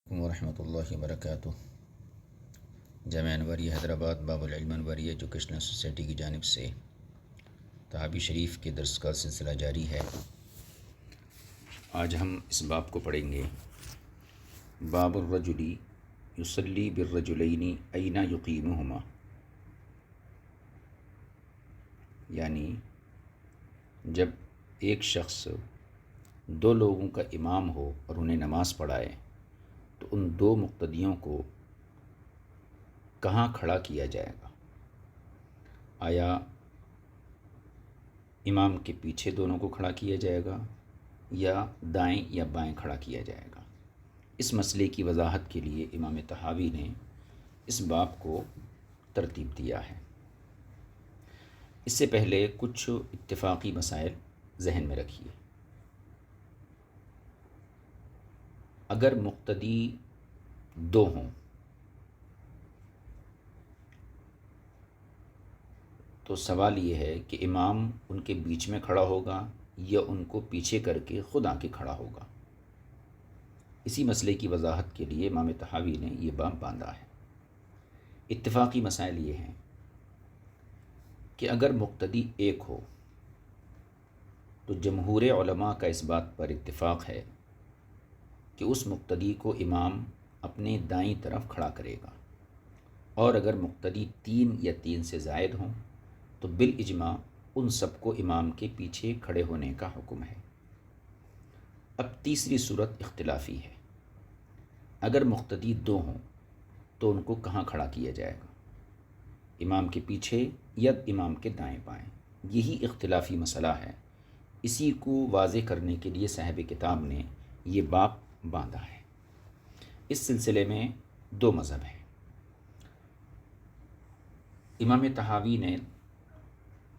ورحمۃ اللہ وبرکاتہ۔ جامعہ انوریہ حیدرآباد باب العلم انوریہ ایجوکیشنل سوسائٹی کی جانب سے تحابی شریف کے درس کا سلسلہ جاری ہے۔ آج ہم اس باب کو پڑھیں گے۔ باب الرجل یصلی بالرجلین این یقیمہما، یعنی جب ایک شخص دو لوگوں کا امام ہو اور انہیں نماز پڑھائے تو ان دو مقتدیوں کو کہاں کھڑا کیا جائے گا؟ آیا امام کے پیچھے دونوں کو کھڑا کیا جائے گا یا دائیں یا بائیں کھڑا کیا جائے گا؟ اس مسئلے کی وضاحت کے لیے امام طحاوی نے اس باب کو ترتیب دیا ہے۔ اس سے پہلے کچھ اتفاقی مسائل ذہن میں رکھیے۔ اگر مقتدی دو ہوں تو سوال یہ ہے کہ امام ان کے بیچ میں کھڑا ہوگا یا ان کو پیچھے کر کے خود آ کے کھڑا ہوگا؟ اسی مسئلے کی وضاحت کے لیے امام طحاوی نے یہ باب باندھا ہے۔ اتفاقی مسائل یہ ہیں کہ اگر مقتدی ایک ہو تو جمہور علماء کا اس بات پر اتفاق ہے کہ اس مقتدی کو امام اپنے دائیں طرف کھڑا کرے گا، اور اگر مقتدی تین یا تین سے زائد ہوں تو بالاجماع ان سب کو امام کے پیچھے کھڑے ہونے کا حکم ہے۔ اب تیسری صورت اختلافی ہے۔ اگر مقتدی دو ہوں تو ان کو کہاں کھڑا کیا جائے گا؟ امام کے پیچھے یا امام کے دائیں بائیں؟ یہی اختلافی مسئلہ ہے۔ اسی کو واضح کرنے کے لیے صاحب کتاب نے یہ باب باندھا ہے۔ اس سلسلے میں دو مذہب ہیں۔ امام طحاوی نے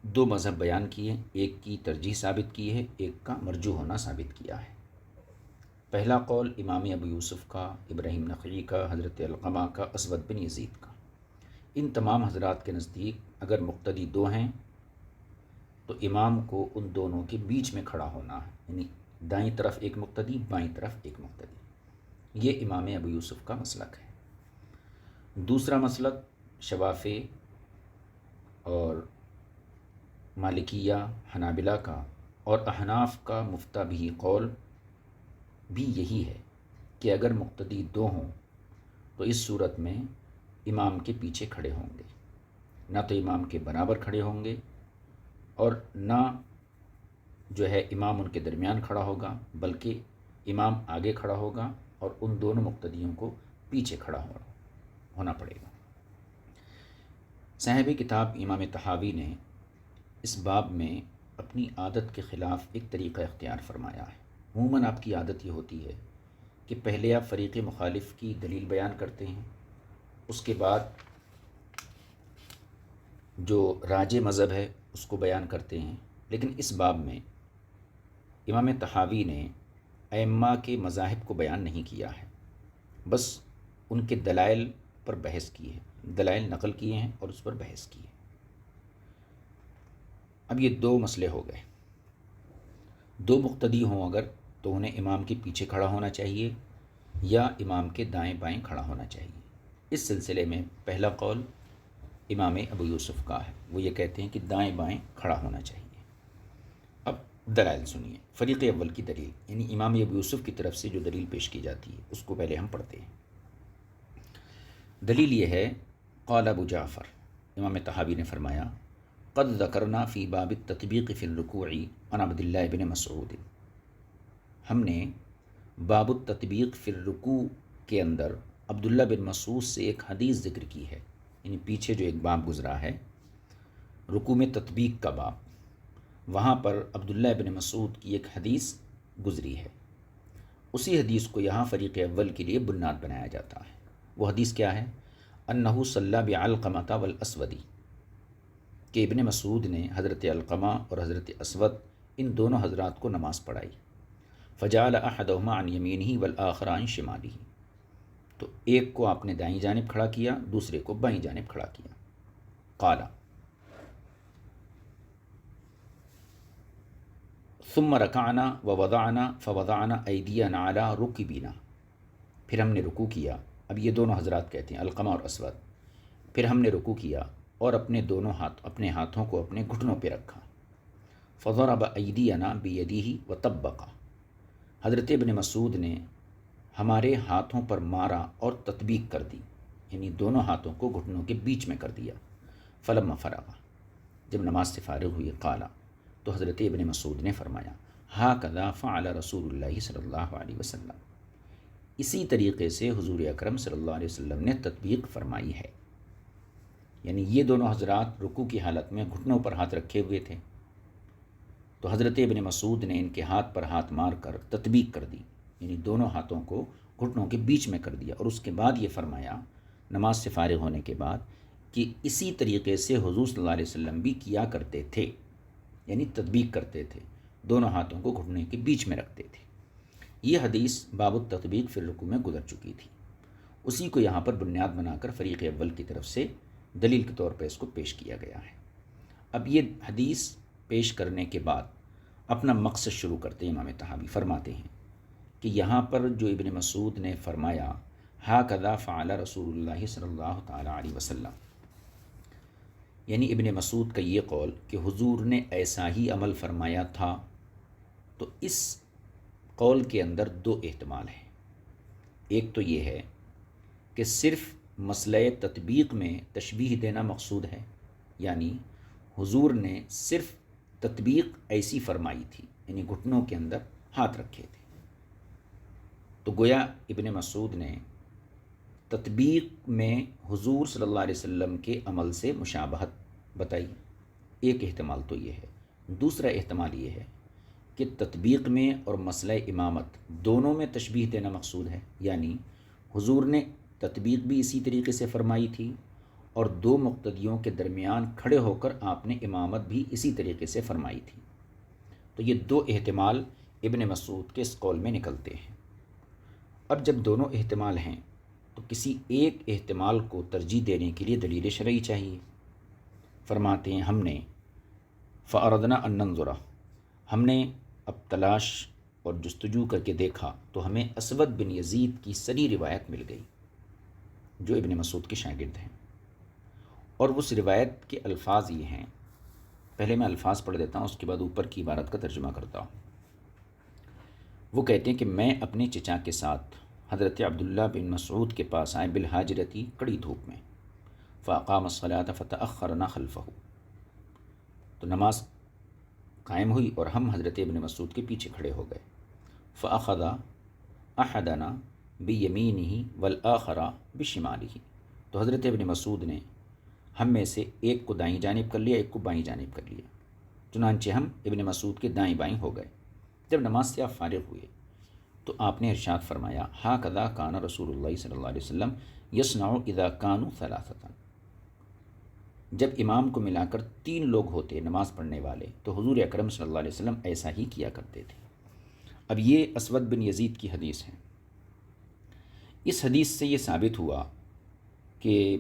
دو مذہب بیان کیے، ایک کی ترجیح ثابت کی ہے، ایک کا مرجوح ہونا ثابت کیا ہے۔ پہلا قول امام ابو یوسف کا، ابراہیم نخعی کا، حضرت علقمہ کا، اسود بن یزید کا۔ ان تمام حضرات کے نزدیک اگر مقتدی دو ہیں تو امام کو ان دونوں کے بیچ میں کھڑا ہونا ہے، یعنی دائیں طرف ایک مقتدی، بائیں طرف ایک مقتدی۔ یہ امام ابو یوسف کا مسلک ہے۔ دوسرا مسلک شوافع اور مالکیہ، حنابلہ کا اور احناف کا مفتہ بھی قول بھی یہی ہے کہ اگر مقتدی دو ہوں تو اس صورت میں امام کے پیچھے کھڑے ہوں گے، نہ تو امام کے برابر کھڑے ہوں گے اور نہ جو ہے امام ان کے درمیان کھڑا ہوگا، بلکہ امام آگے کھڑا ہوگا اور ان دونوں مقتدیوں کو پیچھے کھڑا ہونا پڑے گا۔ صاحب کتاب امام طحاوی نے اس باب میں اپنی عادت کے خلاف ایک طریقہ اختیار فرمایا ہے۔ عموماً آپ کی عادت یہ ہوتی ہے کہ پہلے آپ فریق مخالف کی دلیل بیان کرتے ہیں، اس کے بعد جو راجح مذہب ہے اس کو بیان کرتے ہیں، لیکن اس باب میں امام طحاوی نے ائمہ کے مذاہب کو بیان نہیں کیا ہے، بس ان کے دلائل پر بحث کی ہے، دلائل نقل کیے ہیں اور اس پر بحث کی ہے۔ اب یہ دو مسئلے ہو گئے۔ دو مقتدی ہوں اگر تو انہیں امام کے پیچھے کھڑا ہونا چاہیے یا امام کے دائیں بائیں کھڑا ہونا چاہیے۔ اس سلسلے میں پہلا قول امام ابو یوسف کا ہے، وہ یہ کہتے ہیں کہ دائیں بائیں کھڑا ہونا چاہیے۔ اب دلائل سنیے۔ فریق اول کی دلیل، یعنی امام ابو یوسف کی طرف سے جو دلیل پیش کی جاتی ہے اس کو پہلے ہم پڑھتے ہیں۔ دلیل یہ ہے، قال ابو جعفر، امام طحاوی نے فرمایا، قد ذکرنا فی باب التطبیق فی الرکوع عن عبد اللہ بن مسعود، ہم نے باب التطبیق فی الرکوع کے اندر عبداللہ بن مسعود سے ایک حدیث ذکر کی ہے، یعنی پیچھے جو ایک باب گزرا ہے رکوع میں تطبیق کا باب، وہاں پر عبداللہ بن مسعود کی ایک حدیث گزری ہے۔ اسی حدیث کو یہاں فریق اول کے لیے بنیاد بنایا جاتا ہے۔ وہ حدیث کیا ہے؟ انہ صلی بعلقمۃ والاسود، کہ ابن مسعود نے حضرت علقمہ اور حضرت اسود ان دونوں حضرات کو نماز پڑھائی۔ فجعل احدہما عن یمینہ والآخر عن شمالہ، تو ایک کو آپ نے دائیں جانب کھڑا کیا، دوسرے کو بائیں جانب کھڑا کیا۔ قال ثم رکعنا ووضعنا فوضعنا ایدینا علی رکبنا، پھر ہم نے رکوع کیا. اب یہ دونوں حضرات کہتے ہیں علقمہ اور اسود. پھر ہم نے رکوع کیا اور اپنے ہاتھوں کو اپنے گھٹنوں پہ رکھا. فضرب ایدینا بیدیہ وطبق. حضرت ابن مسعود نے ہمارے ہاتھوں پر مارا اور تطبیق کر دی، یعنی دونوں ہاتھوں کو گھٹنوں کے بیچ میں کر دیا. فلما فرغ، جب نماز سے فارغ ہوئی، قالا، تو حضرت ابن مسعود نے فرمایا، ہاکذا فعل رسول اللہ صلی اللہ علیہ وسلم، اسی طریقے سے حضور اکرم صلی اللہ علیہ وسلم نے تطبیق فرمائی ہے. یعنی یہ دونوں حضرات رکوع کی حالت میں گھٹنوں پر ہاتھ رکھے ہوئے تھے، تو حضرت ابن مسعود نے ان کے ہاتھ پر ہاتھ مار کر تطبیق کر دی، یعنی دونوں ہاتھوں کو گھٹنوں کے بیچ میں کر دیا. اور اس کے بعد یہ فرمایا نماز سے فارغ ہونے کے بعد کہ اسی طریقے سے حضور صلی اللہ علیہ وسلم بھی کیا کرتے تھے، یعنی تطبیق کرتے تھے، دونوں ہاتھوں کو گھٹنے کے بیچ میں رکھتے تھے. یہ حدیث باب التطبیق فی الرکوع میں گزر چکی تھی. اسی کو یہاں پر بنیاد بنا کر فریق اول کی طرف سے دلیل کے طور پر اس کو پیش کیا گیا ہے. اب یہ حدیث پیش کرنے کے بعد اپنا مقصد شروع کرتے ہیں. امام طحاوی فرماتے ہیں کہ یہاں پر جو ابن مسعود نے فرمایا ہاکذا فعل رسول اللہ صلی اللہ تعالی علیہ وسلم، یعنی ابن مسعود کا یہ قول کہ حضور نے ایسا ہی عمل فرمایا تھا، تو اس قول کے اندر دو احتمال ہیں. ایک تو یہ ہے کہ صرف مسئلہ تطبیق میں تشبیہ دینا مقصود ہے، یعنی حضور نے صرف تطبیق ایسی فرمائی تھی، یعنی گھٹنوں کے اندر ہاتھ رکھے تھے. تو گویا ابن مسعود نے تطبیق میں حضور صلی اللہ علیہ وسلم کے عمل سے مشابہت بتائی. ایک احتمال تو یہ ہے. دوسرا احتمال یہ ہے کہ تطبیق میں اور مسئلہ امامت دونوں میں تشبیہ دینا مقصود ہے، یعنی حضور نے تطبیق بھی اسی طریقے سے فرمائی تھی اور دو مقتدیوں کے درمیان کھڑے ہو کر آپ نے امامت بھی اسی طریقے سے فرمائی تھی. تو یہ دو احتمال ابن مسعود کے اس قول میں نکلتے ہیں. اب جب دونوں احتمال ہیں تو کسی ایک احتمال کو ترجیح دینے کے لیے دلیل شرعی چاہیے. فرماتے ہیں ہم نے فأردنا ان ننظر، ہم نے اب تلاش اور جستجو کر کے دیکھا تو ہمیں اسود بن یزید کی صریح روایت مل گئی جو ابن مسعود کے شاگرد ہیں. اور اس روایت کے الفاظ یہ ہیں، پہلے میں الفاظ پڑھ دیتا ہوں، اس کے بعد اوپر کی عبارت کا ترجمہ کرتا ہوں. وہ کہتے ہیں کہ میں اپنے چچا کے ساتھ حضرت عبداللہ بن مسعود کے پاس آئے بالحاجرتی، کڑی دھوپ میں. فاقام الصلاۃ فتأخرنا خلفہ، تو نماز قائم ہوئی اور ہم حضرت ابن مسعود کے پیچھے کھڑے ہو گئے. فأخذ احدنا بیمینہ والآخر بشمالہ، تو حضرت ابن مسعود نے ہم میں سے ایک کو دائیں جانب کر لیا، ایک کو بائیں جانب کر لیا. چنانچہ ہم ابن مسعود کے دائیں بائیں ہو گئے. جب نماز سے آپ فارغ ہوئے تو آپ نے ارشاد فرمایا ہاکذا کان رسول اللہ صلی اللہ علیہ وسلم یصنع اذا کانوا ثلاثۃ، جب امام کو ملا کر 3 لوگ ہوتے نماز پڑھنے والے تو حضور اکرم صلی اللہ علیہ وسلم ایسا ہی کیا کرتے تھے. اب یہ اسود بن یزید کی حدیث ہے. اس حدیث سے یہ ثابت ہوا کہ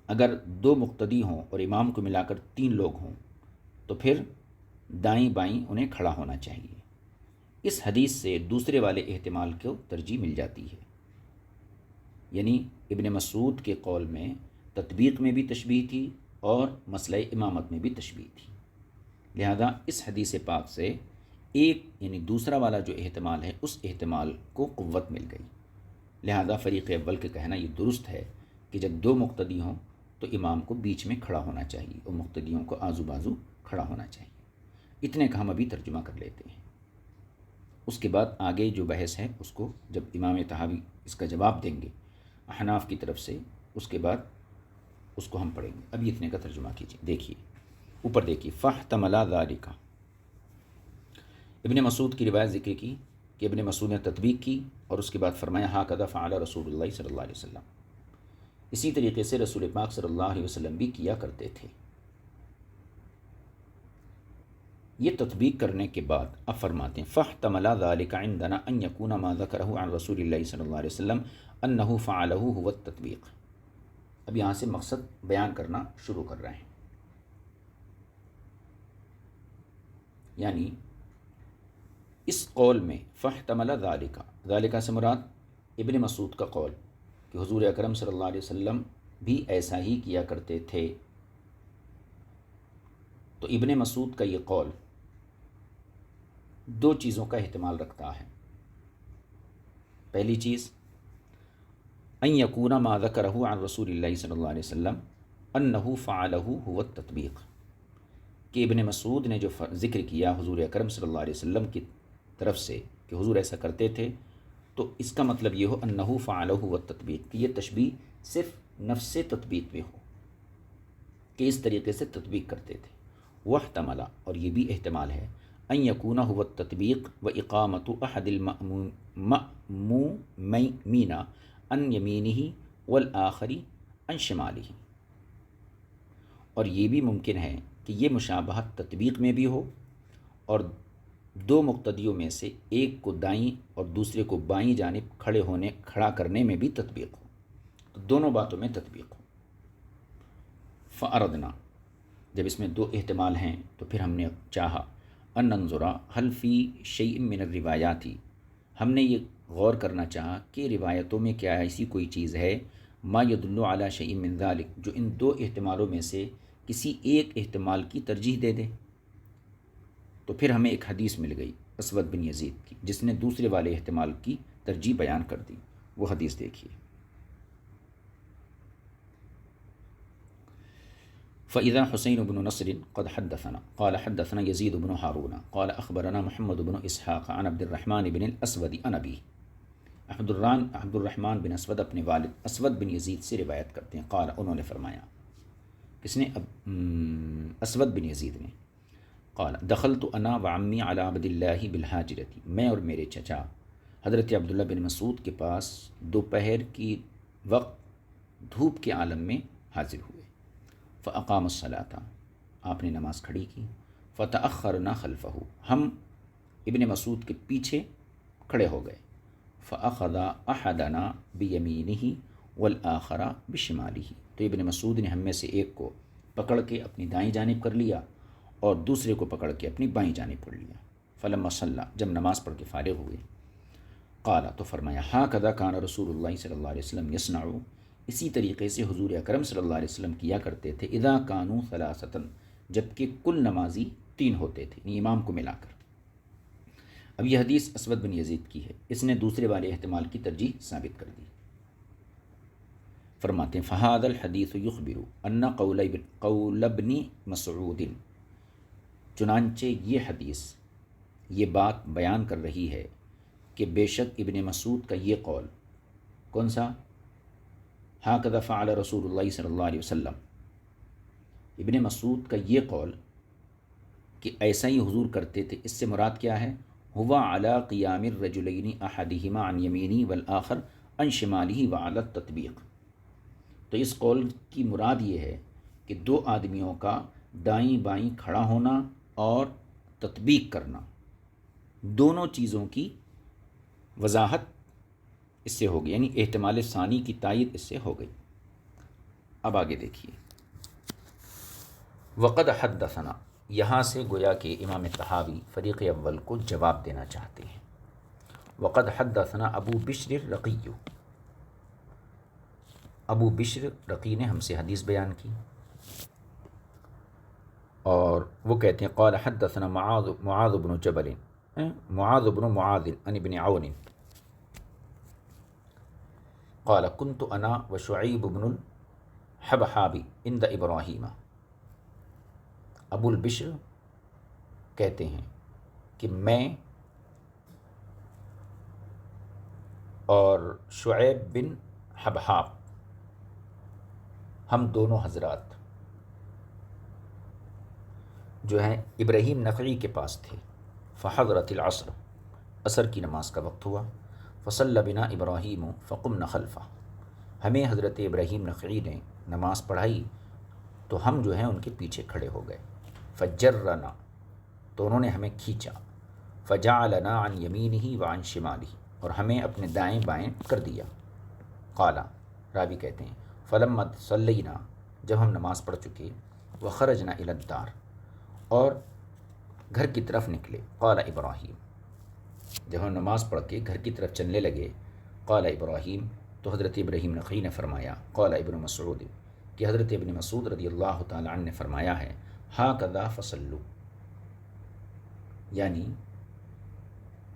اگر 2 مقتدی ہوں اور امام کو ملا کر 3 لوگ ہوں تو پھر دائیں بائیں انہیں کھڑا ہونا چاہیے. اس حدیث سے دوسرے والے احتمال کو ترجیح مل جاتی ہے، یعنی ابن مسعود کے قول میں تطبیق میں بھی تشبیہ تھی اور مسئلہ امامت میں بھی تشبیہ تھی. لہذا اس حدیث پاک سے ایک یعنی دوسرا والا جو احتمال ہے اس احتمال کو قوت مل گئی. لہذا فریق اول کے کہنا یہ درست ہے کہ جب 2 مقتدی ہوں تو امام کو بیچ میں کھڑا ہونا چاہیے اور مقتدیوں کو آزو بازو کھڑا ہونا چاہیے. اتنے کا ہم ابھی ترجمہ کر لیتے ہیں. اس کے بعد آگے جو بحث ہے اس کو جب امام طحاوی اس کا جواب دیں گے احناف کی طرف سے، اس کے بعد اس کو ہم پڑھیں گے. ابھی اتنے کا ترجمہ کیجیے. دیکھیے اوپر دیکھیے، فاحتمل ذالک، ابن مسعود کی روایت ذکر کی کہ ابن مسعود نے تطبیق کی اور اس کے بعد فرمایا ہاکذا فعل رسول اللہ صلی اللہ علیہ وسلم، اسی طریقے سے رسول پاک صلی اللہ علیہ وسلم بھی کیا کرتے تھے. یہ تطبیق کرنے کے بعد اب فرماتے ہیں فاحتمل ذالک عندنا ان یکون ما ذکرہ عن رسول اللہ صلی اللہ علیہ وسلم انہ فعلہ هو التطبیق. اب یہاں سے مقصد بیان کرنا شروع کر رہے ہیں. یعنی اس قول میں فاحتمل ذالک، ذالک سے مراد ابن مسعود کا قول کہ حضور اکرم صلی اللہ علیہ وسلم بھی ایسا ہی کیا کرتے تھے، تو ابن مسعود کا یہ قول دو چیزوں کا احتمال رکھتا ہے۔ پہلی چیز، ان یکون ما ذکرہ عن رسول اللہ صلی اللہ علیہ وسلم انہ فعلہ هو التطبیق، کہ ابن مسعود نے جو ذکر کیا حضور اکرم صلی اللہ علیہ وسلم کی طرف سے کہ حضور ایسا کرتے تھے، تو اس کا مطلب یہ ہو انہ فعلہ هو التطبیق، کہ یہ تشبیہ صرف نفس تطبیق میں ہو کہ اس طریقے سے تطبیق کرتے تھے۔ واحتمل، اور یہ بھی احتمال ہے، ان یکون هو التطبیق و اقامت احد المأمومین عن یمینہ والآخر عن شمالہ، اور یہ بھی ممکن ہے کہ یہ مشابہت تطبیق میں بھی ہو اور دو مقتدیوں میں سے ایک کو دائیں اور دوسرے کو بائیں جانب کھڑا کرنے میں بھی تطبیق ہو، تو دونوں باتوں میں تطبیق ہو۔ فأردنا، جب اس میں دو احتمال ہیں تو پھر ہم نے چاہا ان ننظر هل فی شیء من الروایات، ہم نے یہ غور کرنا چاہا کہ روایتوں میں کیا ایسی کوئی چیز ہے ما یدل علی شیء من ذلک، جو ان دو احتمالوں میں سے کسی ایک احتمال کی ترجیح دے دے۔ تو پھر ہمیں ایک حدیث مل گئی اسود بن یزید کی، جس نے دوسرے والے احتمال کی ترجیح بیان کر دی۔ وہ حدیث دیکھیے، فإذا حسين بن نصر قد حدثنا قال حدثنا يزيد بن هارون قال أخبرنا محمد بن إسحاق عن عبد الرحمن بن الأسود عن أبيه۔ عبد الرحمن بن اسود اپنے والد اسود بن یزید سے روایت کرتے ہیں، قال، انہوں نے فرمایا، کس نے؟ اسود بن یزید نے، قال دخلت انا وعمی علی عبد اللہ بالحاجرتی، میں اور میرے چچا حضرت عبداللہ بن مسعود کے پاس دوپہر کی وقت دھوپ کے عالم میں حاضر ہوئے۔ فاقام الصلاۃ، آپ نے نماز کھڑی کی۔ فتأخرنا خلفہ، ہم ابن مسعود کے پیچھے کھڑے ہو گئے۔ فأخذ احدنا بیمینہ والآخر بشمالہ، تو ابن مسعود نے ہم میں سے ایک کو پکڑ کے اپنی دائیں جانب کر لیا اور دوسرے کو پکڑ کے اپنی بائیں جانب کر لیا۔ فلما صلی، جب نماز پڑھ کے فارغ ہوئے، قال، تو فرمایا، ہاکذا کان رسول اللہ صلی اللہ علیہ وسلم یصنع، اسی طریقے سے حضور اکرم صلی اللہ علیہ وسلم کیا کرتے تھے، اذا کانوا ثلاثۃ، جبکہ کل نمازی تین ہوتے تھے، یعنی امام کو ملا کر۔ اب یہ حدیث اسود بن یزید کی ہے، اس نے دوسرے والے احتمال کی ترجیح ثابت کر دی۔ فرماتے ہیں، فہذا الحدیث یخبر ان قول ابن مسعود، چنانچہ یہ حدیث یہ بات بیان کر رہی ہے کہ بے شک ابن مسعود کا یہ قول، کون سا؟ ہاکذا فعل رسول اللہ صلی اللہ علیہ وسلم، ابن مسعود کا یہ قول کہ ایسا ہی حضور کرتے تھے، اس سے مراد کیا ہے؟ ہوا علی قیام الرجلین احدہما عن یمینی والآخر عن شمالہ وعلی التطبیق، تو اس قول کی مراد یہ ہے کہ دو آدمیوں کا دائیں بائیں کھڑا ہونا اور تطبیق کرنا، دونوں چیزوں کی وضاحت اس سے ہوگی، یعنی احتمال ثانی کی تائید اس سے ہو گئی۔ اب آگے دیکھیے، وقد حدثنا، یہاں سے گویا کہ امام طحاوی فریق اول کو جواب دینا چاہتے ہیں۔ وقد حدثنا ابو بشر رقی، ابو بشر رقی نے ہم سے حدیث بیان کی، اور وہ کہتے ہیں، قال حدثنا معاذ بن جبل، معاذ بن معاذ عن ابن عون، قال كنت انا وشعیب بن الحبحاب عند ابراہیم۔ ابو البشر کہتے ہیں کہ میں اور شعیب بن حبحاب، ہم دونوں حضرات جو ہیں ابراہیم نخعی کے پاس تھے۔ فحضرت العصر، عصر کی نماز کا وقت ہوا۔ فصلی بنا ابراہیم فقمنا خلفہ، ہمیں حضرت ابراہیم نخعی نے نماز پڑھائی تو ہم جو ہیں ان کے پیچھے کھڑے ہو گئے۔ فجرنا، تو انہوں نے ہمیں کھینچا۔ فجعلنا عن یمینہ وعن شمالہ، اور ہمیں اپنے دائیں بائیں کر دیا۔ قال، راوی کہتے ہیں، فلما صلینا، جب ہم نماز پڑھ چکے، وخرجنا الی الدار، اور گھر کی طرف نکلے، قال ابراہیم، جب ہم نماز پڑھ کے گھر کی طرف چلنے لگے، قال ابراہیم، تو حضرت ابراہیم نخعی نے فرمایا، قال ابن مسعود، کہ حضرت ابن مسعود رضی اللہ تعالی عنہ نے فرمایا ہے، ہاکذا فصلو، یعنی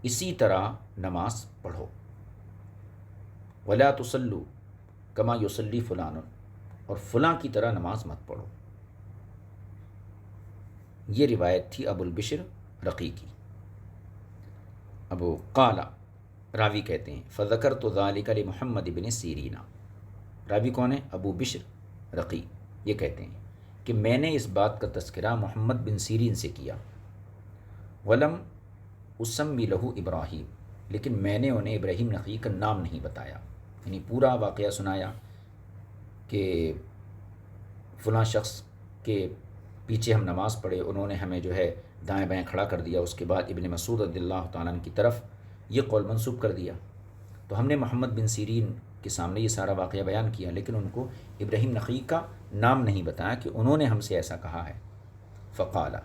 اسی طرح نماز پڑھو، ولا تصلو کما یصلی فلان، اور فلاں کی طرح نماز مت پڑھو۔ یہ روایت تھی ابو البشر رقی کی۔ ابو قال، راوی کہتے ہیں، فذکرت ذلک لمحمد بن سیرین، راوی کون ہے؟ ابو بشر رقی، یہ کہتے ہیں کہ میں نے اس بات کا تذکرہ محمد بن سیرین سے کیا، ولم اسمی لہو ابراہیم، لیکن میں نے انہیں ابراہیم نخعی کا نام نہیں بتایا، یعنی پورا واقعہ سنایا کہ فلاں شخص کے پیچھے ہم نماز پڑھے، انہوں نے ہمیں جو ہے دائیں بائیں کھڑا کر دیا، اس کے بعد ابن مسعود رضی اللہ تعالیٰ عنہ کی طرف یہ قول منسوب کر دیا، تو ہم نے محمد بن سیرین کے سامنے یہ سارا واقعہ بیان کیا، لیکن ان کو ابراہیم نخعی کا نام نہیں بتایا کہ انہوں نے ہم سے ایسا کہا ہے۔ فقال،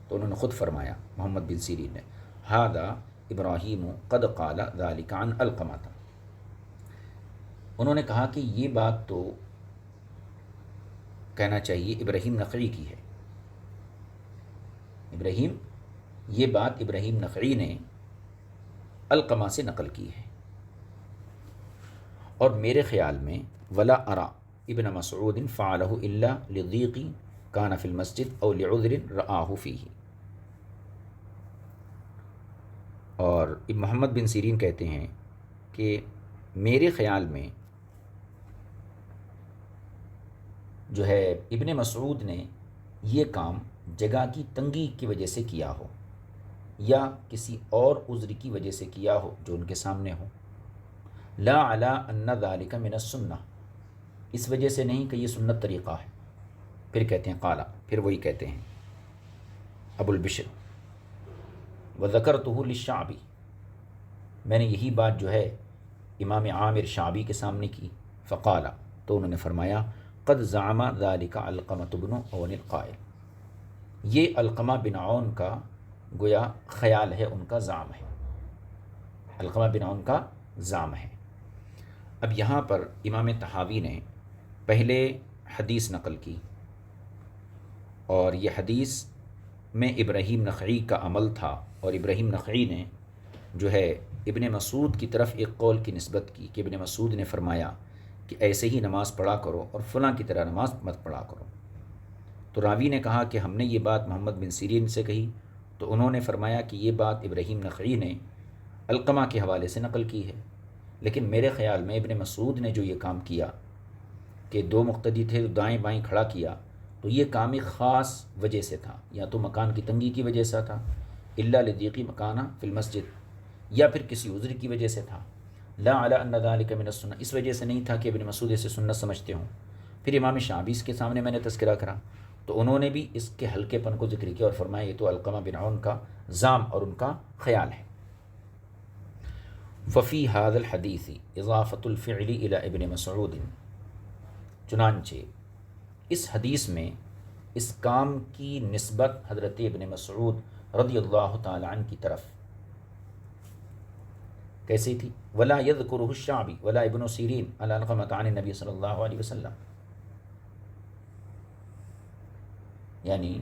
تو انہوں نے خود فرمایا محمد بن سیرین نے، ھذا ابراہیم قد قال ذلک عن علقمہ، انہوں نے کہا کہ یہ بات تو کہنا چاہیے ابراہیم نخعی کی ہے، یہ بات ابراہیم نخعی نے علقمہ سے نقل کی ہے، اور میرے خیال میں ولا ارى ابن مسعود فعلہ الا لضیق کان فی المسجد او لعذر رآہ فیہ، اور محمد بن سیرین کہتے ہیں کہ میرے خیال میں جو ہے ابن مسعود نے یہ کام جگہ کی تنگی کی وجہ سے کیا ہو، یا کسی اور عذر کی وجہ سے کیا ہو جو ان کے سامنے ہو، لا علی ان ذلک من السنہ، اس وجہ سے نہیں کہ یہ سنت طریقہ ہے۔ پھر کہتے ہیں قالا، پھر وہی کہتے ہیں ابو البشر، وذکرتہ للشعبی، میں نے یہی بات جو ہے امام عامر شعبی کے سامنے کی، فقالا، تو انہوں نے فرمایا، قد زعم ذلک علقمۃ بن عون القائل، یہ علقمہ بن عون کا گویا خیال ہے، ان کا زعم ہے، علقمہ بن عون کا زعم ہے۔ اب یہاں پر امام طحاوی نے پہلے حدیث نقل کی، اور یہ حدیث میں ابراہیم نخعی کا عمل تھا، اور ابراہیم نخعی نے جو ہے ابن مسعود کی طرف ایک قول کی نسبت کی کہ ابن مسعود نے فرمایا کہ ایسے ہی نماز پڑھا کرو اور فلاں کی طرح نماز مت پڑھا کرو۔ تو راوی نے کہا کہ ہم نے یہ بات محمد بن سیرین سے کہی، تو انہوں نے فرمایا کہ یہ بات ابراہیم نخعی نے علقمہ کے حوالے سے نقل کی ہے، لیکن میرے خیال میں ابن مسعود نے جو یہ کام کیا کہ دو مقتدی تھے تو دائیں بائیں کھڑا کیا، تو یہ کام ایک خاص وجہ سے تھا، یا تو مکان کی تنگی کی وجہ سے تھا، الا لضیق مکانہ فی المسجد، یا پھر کسی عذر کی وجہ سے تھا، لا علی ان ذلک من السنہ، اس وجہ سے نہیں تھا کہ ابن مسعود اسے سنت سمجھتے ہوں۔ پھر امام شعبی اس کے سامنے میں نے تذکرہ کرا، تو انہوں نے بھی اس کے ہلکے پن کو ذکر کیا اور فرمایا یہ تو علقمہ بن عون کا زعم اور ان کا خیال ہے۔ ففی ھذا الحدیث اضافۃ الفعل الی ابن مسعود، چنانچہ اس حدیث میں اس کام کی نسبت حضرت ابن مسعود رضی اللہ تعالی عنہ کی طرف کیسی تھی؟ ولا یذکرہ الشعبی ولا ابن سیرین علی علقمۃ عن النبی صلی اللہ علیہ وسلم، یعنی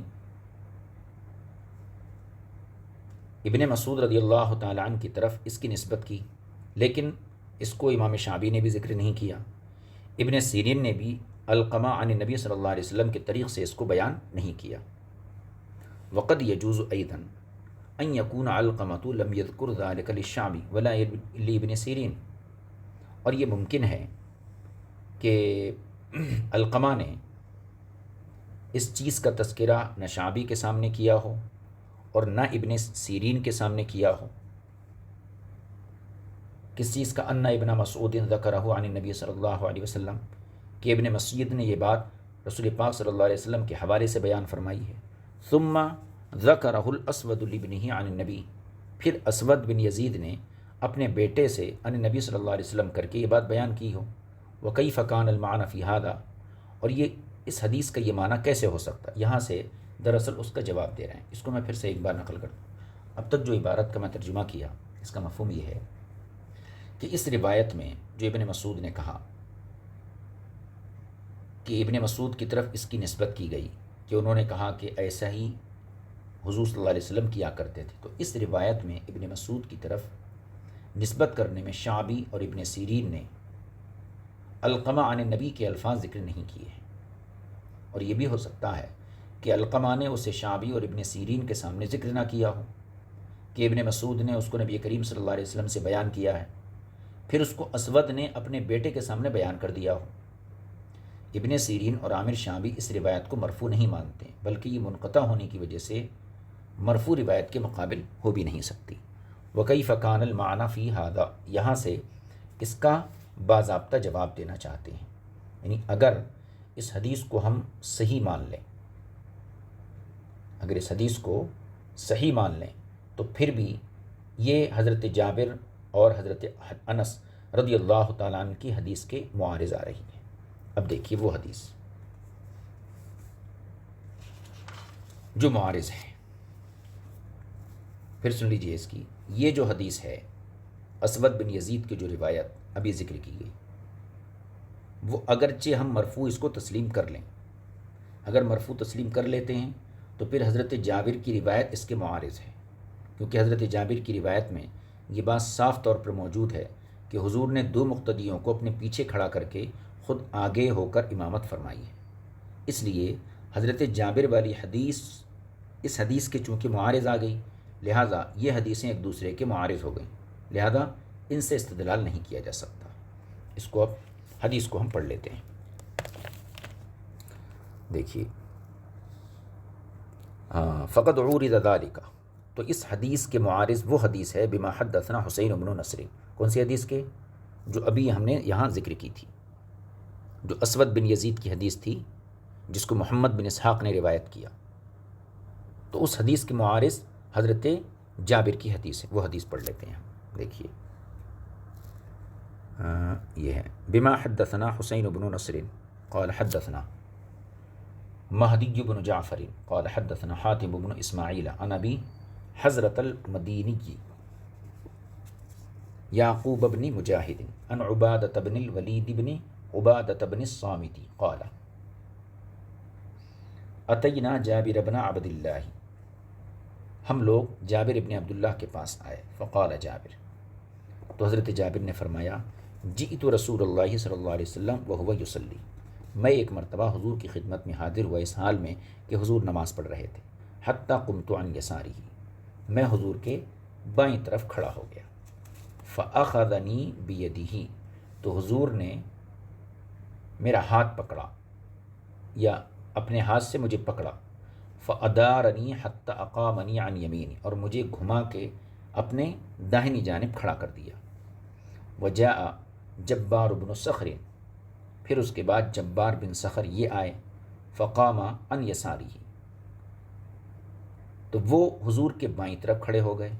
ابن مسعود رضی اللہ تعالی عنہ کی طرف اس کی نسبت کی، لیکن اس کو امام شعبی نے بھی ذکر نہیں کیا، ابن سیرین نے بھی علقمہ عن النبی صلی اللہ علیہ وسلم کے طریق سے اس کو بیان نہیں کیا۔ وقد یجوز ایضا ان یکون علقمۃ لم یذکر ذلک للشعبی ولا لابن سیرین، اور یہ ممکن ہے کہ علقمہ نے اس چیز کا تذکرہ نہ شعبی کے سامنے کیا ہو اور نہ ابن سیرین کے سامنے کیا ہو، کس چیز کا؟ ان ابن مسعود ذکرہ عن النبی صلی اللہ علیہ وسلم، کہ ابن مسعود نے یہ بات رسول پاک صلی اللہ علیہ وسلم کے حوالے سے بیان فرمائی ہے۔ ثم ذکرہ الاسود لابنہ عن النبی، پھر اسود بن یزید نے اپنے بیٹے سے عن النبی صلی اللہ علیہ وسلم کر کے یہ بات بیان کی ہو۔ وکیف کان المعنی فی ھذا، اور یہ اس حدیث کا یہ معنی کیسے ہو سکتا ہے؟ یہاں سے دراصل اس کا جواب دے رہے ہیں، اس کو میں پھر سے ایک بار نقل کرتا ہوں۔ اب تک جو عبارت کا میں ترجمہ کیا، اس کا مفہوم یہ ہے کہ اس روایت میں جو ابن مسعود نے کہا کہ ابن مسعود کی طرف اس کی نسبت کی گئی کہ انہوں نے کہا کہ ایسا ہی حضور صلی اللہ علیہ وسلم کیا کرتے تھے، تو اس روایت میں ابن مسعود کی طرف نسبت کرنے میں شعبی اور ابن سیرین نے علقمہ عن النبی کے الفاظ ذکر نہیں کیے ہیں، اور یہ بھی ہو سکتا ہے کہ علقمہ نے اسے شعبی اور ابن سیرین کے سامنے ذکر نہ کیا ہو، کہ ابن مسعود نے اس کو نبی کریم صلی اللہ علیہ وسلم سے بیان کیا ہے، پھر اس کو اسود نے اپنے بیٹے کے سامنے بیان کر دیا ہو۔ ابن سیرین اور عامر شعبی اس روایت کو مرفوع نہیں مانتے، بلکہ یہ منقطع ہونے کی وجہ سے مرفوع روایت کے مقابل ہو بھی نہیں سکتی۔ وَكَيْفَ كَانَ الْمَعْنَى فِي هَذَا، یہاں سے اس کا باضابطہ جواب دینا چاہتے ہیں، یعنی اگر اس حدیث کو ہم صحیح مان لیں، اگر اس حدیث کو صحیح مان لیں تو پھر بھی یہ حضرت جابر اور حضرت انس رضی اللہ تعالیٰ عنہ کی حدیث کے معارض آ رہی ہے۔ اب دیکھیے وہ حدیث جو معارض ہے، پھر سن لیجیے اس کی۔ یہ جو حدیث ہے اسود بن یزید کی جو روایت ابھی ذکر کی گئی، وہ اگرچہ ہم مرفوع اس کو تسلیم کر لیں، اگر مرفوع تسلیم کر لیتے ہیں تو پھر حضرت جابر کی روایت اس کے معارض ہے، کیونکہ حضرت جابر کی روایت میں یہ بات صاف طور پر موجود ہے کہ حضور نے دو مقتدیوں کو اپنے پیچھے کھڑا کر کے خود آگے ہو کر امامت فرمائی ہے۔ اس لیے حضرت جابر والی حدیث اس حدیث کے چونکہ معارض آ گئی، لہٰذا یہ حدیثیں ایک دوسرے کے معارض ہو گئیں، لہذا ان سے استدلال نہیں کیا جا سکتا۔ اس کو اب حدیث کو ہم پڑھ لیتے ہیں۔ دیکھیے فقد عورض ذلك، تو اس حدیث کے معارض وہ حدیث ہے بما حدثنا حسین بن نصر، کون سی حدیث کے؟ جو ابھی ہم نے یہاں ذکر کی تھی، جو اسود بن یزید کی حدیث تھی جس کو محمد بن اسحاق نے روایت کیا، تو اس حدیث کے معارض حضرت جابر کی حدیث ہے، وہ حدیث پڑھ لیتے ہیں۔ دیکھیے یہ ہے بما حدثنا حسین بن نصر قال حدثنا مہدی بن جعفر قال حدثنا حاتم بن اسماعیل عن ابی حضرت المدینی یعقوب بن مجاہد عن عبادۃ بن الولید بن عبادۃ بن الصامت قال اتینا جابر بن عبد اللہ، ہم لوگ جابر ابن عبداللہ کے پاس آئے، فقال جابر، تو حضرت جابر نے فرمایا جئت رسول اللہ صلی اللہ علیہ وسلم وہو یصلی، میں ایک مرتبہ حضور کی خدمت میں حاضر ہوا اس حال میں کہ حضور نماز پڑھ رہے تھے، حتی قمت عن یسارہ، میں حضور کے بائیں طرف کھڑا ہو گیا، فاخذنی بیدہ، تو حضور نے میرا ہاتھ پکڑا یا اپنے ہاتھ سے مجھے پکڑا، فادارنی حتی اقامنی عن یمینی، اور مجھے گھما کے اپنے داہنی جانب کھڑا کر دیا، وجاء جبار بن صخر، پھر اس کے بعد جبار بن صخر یہ آئے، فقام عن یسارہ، تو وہ حضور کے بائیں طرف کھڑے ہو گئے،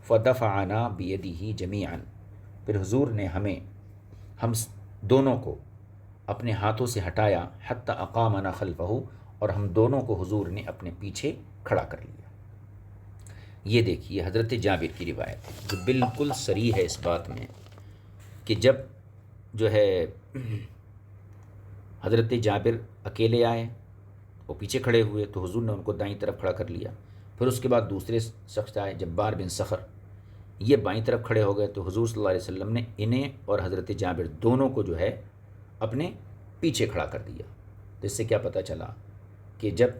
فدفعنا بیدہ جمیعا، پھر حضور نے ہم دونوں کو اپنے ہاتھوں سے ہٹایا، حتی اقامنا خلفہ، اور ہم دونوں کو حضور نے اپنے پیچھے کھڑا کر لیا۔ یہ دیکھیے حضرت جابر کی روایت ہے جو بالکل صریح ہے اس بات میں کہ جب جو ہے حضرت جابر اکیلے آئے، وہ پیچھے کھڑے ہوئے تو حضور نے ان کو دائیں طرف کھڑا کر لیا، پھر اس کے بعد دوسرے شخص آئے جبار بن صخر، یہ بائیں طرف کھڑے ہو گئے تو حضور صلی اللہ علیہ وسلم نے انہیں اور حضرت جابر دونوں کو جو ہے اپنے پیچھے کھڑا کر دیا۔ تو اس سے کیا پتہ چلا کہ جب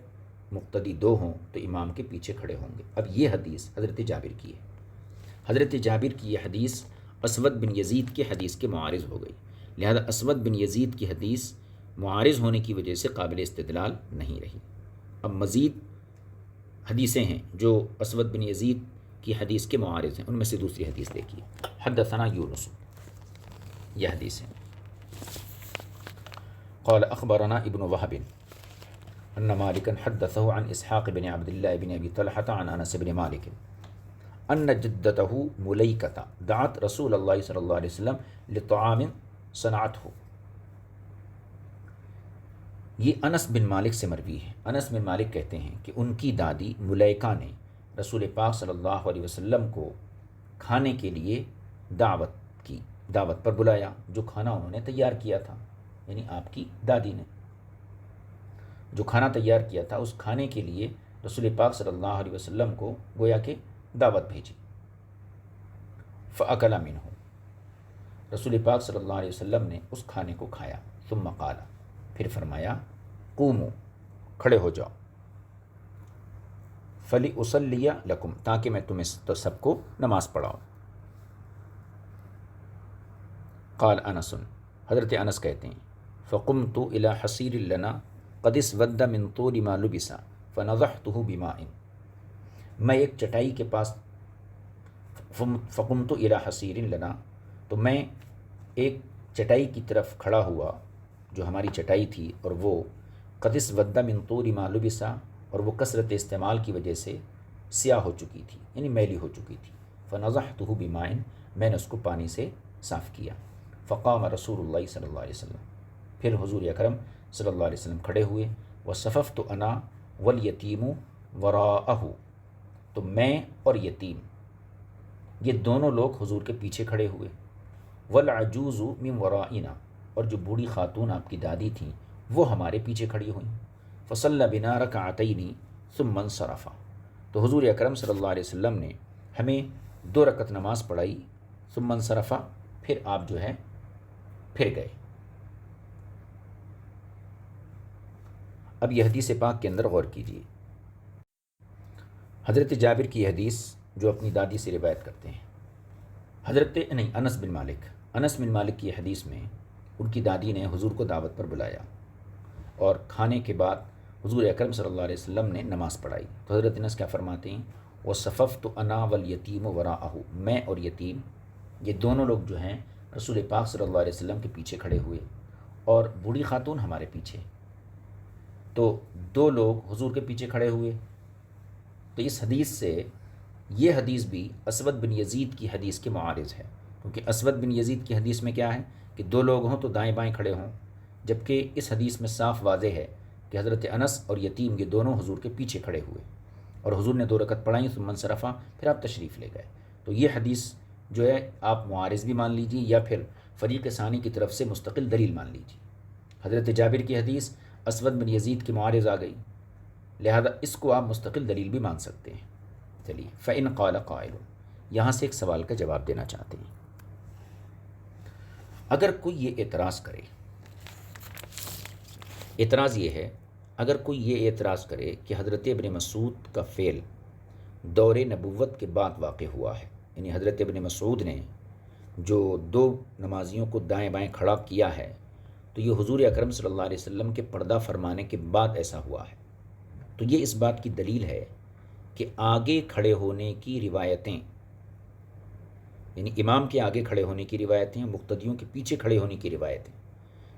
مقتدی دو ہوں تو امام کے پیچھے کھڑے ہوں گے۔ اب یہ حدیث حضرت جابر کی ہے، حضرت جابر کی یہ حدیث اسود بن یزید کے حدیث کے معارض ہو گئی، لہذا اسود بن یزید کی حدیث معارض ہونے کی وجہ سے قابل استدلال نہیں رہی۔ اب مزید حدیثیں ہیں جو اسود بن یزید کی حدیث کے معارض ہیں، ان میں سے دوسری حدیث دیکھیے، حدثنا یونس، یہ حدیث ہے، قال اخبرنا ابن وهب ان مالکا حدثه عن اسحاق بن عبد الله بن ابی طلحة عن انس بن مالک ان جدته ملیکة دعت رسول اللہ صلی اللہ علیہ وسلم لطعام صنعته، یہ انس بن مالک سے مروی ہے۔ انس بن مالک کہتے ہیں کہ ان کی دادی ملیکہ نے رسول پاک صلی اللہ علیہ وسلم کو کھانے کے لیے دعوت کی، دعوت پر بلایا، جو کھانا انہوں نے تیار کیا تھا، یعنی آپ کی دادی نے جو کھانا تیار کیا تھا، اس کھانے کے لیے رسول پاک صلی اللہ علیہ وسلم کو گویا کہ دعوت بھیجی۔ فَأَكَلَ مِنْهُ، رسول پاک صلی اللہ علیہ وسلم نے اس کھانے کو کھایا۔ ثم قال، پھر فرمایا قوموا، کھڑے ہو جاؤ، فَلِأُصَلِّيَ لَكُمْ، تاکہ میں تمہیں تو سب کو نماز پڑھاؤں۔ قال انس، حضرت انس کہتے ہیں فقمت الى حصیر لنا قد اسود من طول ما لبس فنضحته بماء، میں ایک چٹائی کے پاس، فقمت الى حصیر لنا، تو میں ایک چٹائی کی طرف کھڑا ہوا جو ہماری چٹائی تھی، اور وہ قد اسود من طول ما لبس، اور وہ کثرت استعمال کی وجہ سے سیاہ ہو چکی تھی، یعنی میلی ہو چکی تھی۔ فنضحته بماء، میں نے اس کو پانی سے صاف کیا۔ فقام رسول اللہ صلی اللہ علیہ وسلم، پھر حضور اکرم صلی اللہ علیہ وسلم کھڑے ہوئے۔ وصففت انا والیتیم وراءہ، تو میں اور یتیم یہ دونوں لوگ حضور کے پیچھے کھڑے ہوئے۔ والعجوز من ورائنا، اور جو بوڑھی خاتون آپ کی دادی تھیں وہ ہمارے پیچھے کھڑی ہوئیں۔ فصلی بنا رکعتین ثم انصرف، تو حضور اکرم صلی اللہ علیہ وسلم نے ہمیں 2 رکعت نماز پڑھائی۔ ثم انصرف، پھر آپ جو ہے پھر گئے۔ اب یہ حدیث پاک کے اندر غور کیجیے۔ حضرت جابر کی حدیث جو اپنی دادی سے روایت کرتے ہیں، انس بن مالک کی حدیث میں ان کی دادی نے حضور کو دعوت پر بلایا، اور کھانے کے بعد حضور اکرم صلی اللہ علیہ وسلم نے نماز پڑھائی۔ تو حضرت انس کیا فرماتے ہیں، وصففت انا والیتیم وراءہ، میں اور یتیم یہ دونوں لوگ جو ہیں رسول پاک صلی اللہ علیہ وسلم کے پیچھے کھڑے ہوئے، اور بوڑھی خاتون ہمارے پیچھے، تو 2 لوگ حضور کے پیچھے کھڑے ہوئے۔ تو اس حدیث سے یہ حدیث بھی اسود بن یزید کی حدیث کے معارض ہے، کیونکہ اسود بن یزید کی حدیث میں کیا ہے کہ 2 لوگ ہوں تو دائیں بائیں کھڑے ہوں، جبکہ اس حدیث میں صاف واضح ہے کہ حضرت انس اور یتیم یہ دونوں حضور کے پیچھے کھڑے ہوئے، اور حضور نے 2 رکعت پڑھائیں ثم انصرفا، پھر آپ تشریف لے گئے۔ تو یہ حدیث جو ہے آپ معارض بھی مان لیجیے، یا پھر فریق ثانی کی طرف سے مستقل دلیل مان لیجیے۔ حضرت جابر کی حدیث اسود بن یزید کی معارض آ گئی، لہذا اس کو آپ مستقل دلیل بھی مان سکتے ہیں۔ چلیے، فَإِنْ قَالَ قَائِلٌ، یہاں سے ایک سوال کا جواب دینا چاہتے ہیں۔ اگر کوئی یہ اعتراض کرے، اعتراض یہ ہے، اگر کوئی یہ اعتراض کرے کہ حضرت ابن مسعود کا فعل دور نبوت کے بعد واقع ہوا ہے، یعنی حضرت ابن مسعود نے جو 2 نمازیوں کو دائیں بائیں کھڑا کیا ہے، تو یہ حضور اکرم صلی اللہ علیہ وسلم کے پردہ فرمانے کے بعد ایسا ہوا ہے، تو یہ اس بات کی دلیل ہے کہ آگے کھڑے ہونے کی روایتیں، یعنی امام کے آگے کھڑے ہونے کی روایتیں، مقتدیوں کے پیچھے کھڑے ہونے کی روایتیں،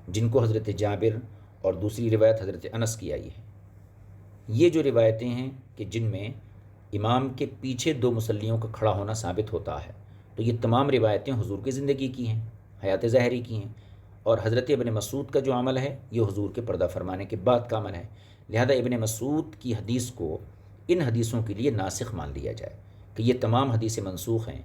جن کو حضرت جابر اور دوسری روایت حضرت انس کی آئی ہے، یہ جو روایتیں ہیں کہ جن میں امام کے پیچھے 2 مصلیوں کا کھڑا ہونا ثابت ہوتا ہے، تو یہ تمام روایتیں حضور کی زندگی کی ہیں، حیات ظاہری کی ہیں، اور حضرت ابن مسعود کا جو عمل ہے یہ حضور کے پردہ فرمانے کے بعد کا عمل ہے، لہذا ابن مسعود کی حدیث کو ان حدیثوں کے لیے ناسخ مان لیا جائے کہ یہ تمام حدیثیں منسوخ ہیں،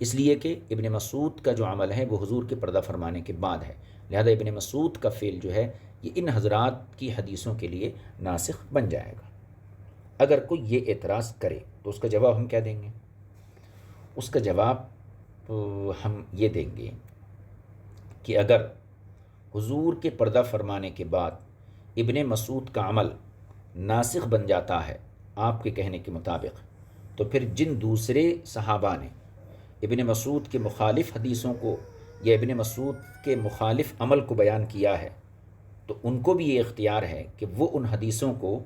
اس لیے کہ ابن مسعود کا جو عمل ہے وہ حضور کے پردہ فرمانے کے بعد ہے، لہذا ابن مسعود کا فعل جو ہے یہ ان حضرات کی حدیثوں کے لیے ناسخ بن جائے گا۔ اگر کوئی یہ اعتراض کرے تو اس کا جواب ہم کیا دیں گے؟ اس کا جواب ہم یہ دیں گے کہ اگر حضور کے پردہ فرمانے کے بعد ابن مسعود کا عمل ناسخ بن جاتا ہے آپ کے کہنے کے مطابق، تو پھر جن دوسرے صحابہ نے ابن مسعود کے مخالف حدیثوں کو یا ابن مسعود کے مخالف عمل کو بیان کیا ہے، تو ان کو بھی یہ اختیار ہے کہ وہ ان حدیثوں کو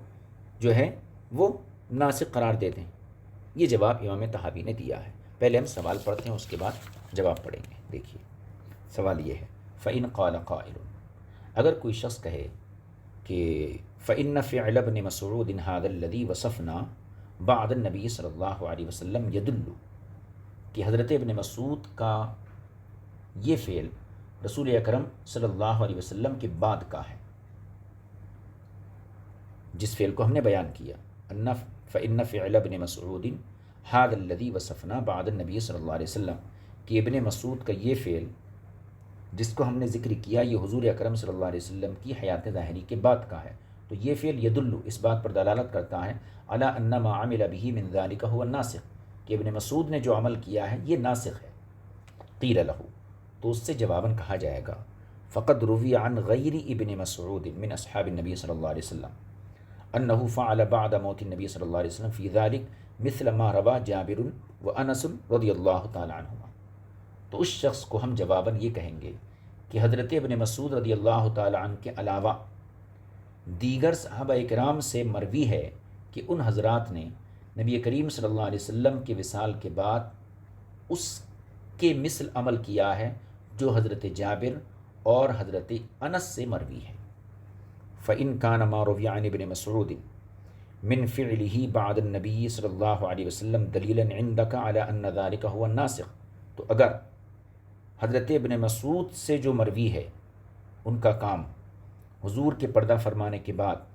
جو ہے وہ ناسخ قرار دے دیں۔ یہ جواب امام طحاوی نے دیا ہے۔ پہلے ہم سوال پڑھتے ہیں، اس کے بعد جواب پڑھیں گے۔ دیکھیے سوال یہ ہے، فَإِنْ قَالَ قَائِلٌ، اگر کوئی شخص کہے کہ فَإِنَّ فِعْلَ ابْنِ مَسْعُودٍ هَذَا الَّذِي وَصَفْنَا بَعْدَ النَّبِيِّ صلی اللہ علیہ وسلم يَدُلُّ، کہ حضرت ابن مسعود کا یہ فعل رسول اکرم صلی اللہ علیہ وسلم کے بعد کا ہے، جس فعل کو ہم نے بیان کیا، فَإِنَّ فِعْلَ ابْنِ مَسْعُودٍ هَذَا الَّذِي وَصَفْنَا بَعْدَ النَّبِيِّ صلی اللہ علیہ وسلم، کہ ابن مسعود کا یہ فعل جس کو ہم نے ذکر کیا یہ حضور اکرم صلی اللہ علیہ وسلم کی حیات ظاہری کے بعد کا ہے، تو یہ فعل یدل اس بات پر دلالت کرتا ہے علی ان ما عمل به من ذلك هو الناسخ، کہ ابن مسعود نے جو عمل کیا ہے یہ ناسخ ہے۔ قیل له، تو اس سے جواباً کہا جائے گا فقد روی عن غیر ابن مسعود من اصحاب النبی صلی اللہ علیہ وسلم انه فعل بعد موت النبی صلی اللہ علیہ وسلم فی ذلك مثل ما روى جابر وانس رضی اللہ تعالی عنہما۔ تو اس شخص کو ہم جواباً یہ کہیں گے کہ حضرت ابن مسعود رضی اللہ تعالی عنہ کے علاوہ دیگر صحابہ اکرام سے مروی ہے کہ ان حضرات نے نبی کریم صلی اللہ علیہ وسلم کے وصال کے بعد اس کے مثل عمل کیا ہے جو حضرت جابر اور حضرت انس سے مروی ہے۔ فَإِن كَانَ مَا رُوِيَ عَنِ ابن مسعود من فعله بعد النبی صلی اللہ علیہ وسلم دلیلا عندك على ان ذلك هو الناسخ، تو اگر حضرت ابن مسعود سے جو مروی ہے ان کا کام حضور کے پردہ فرمانے کے بعد،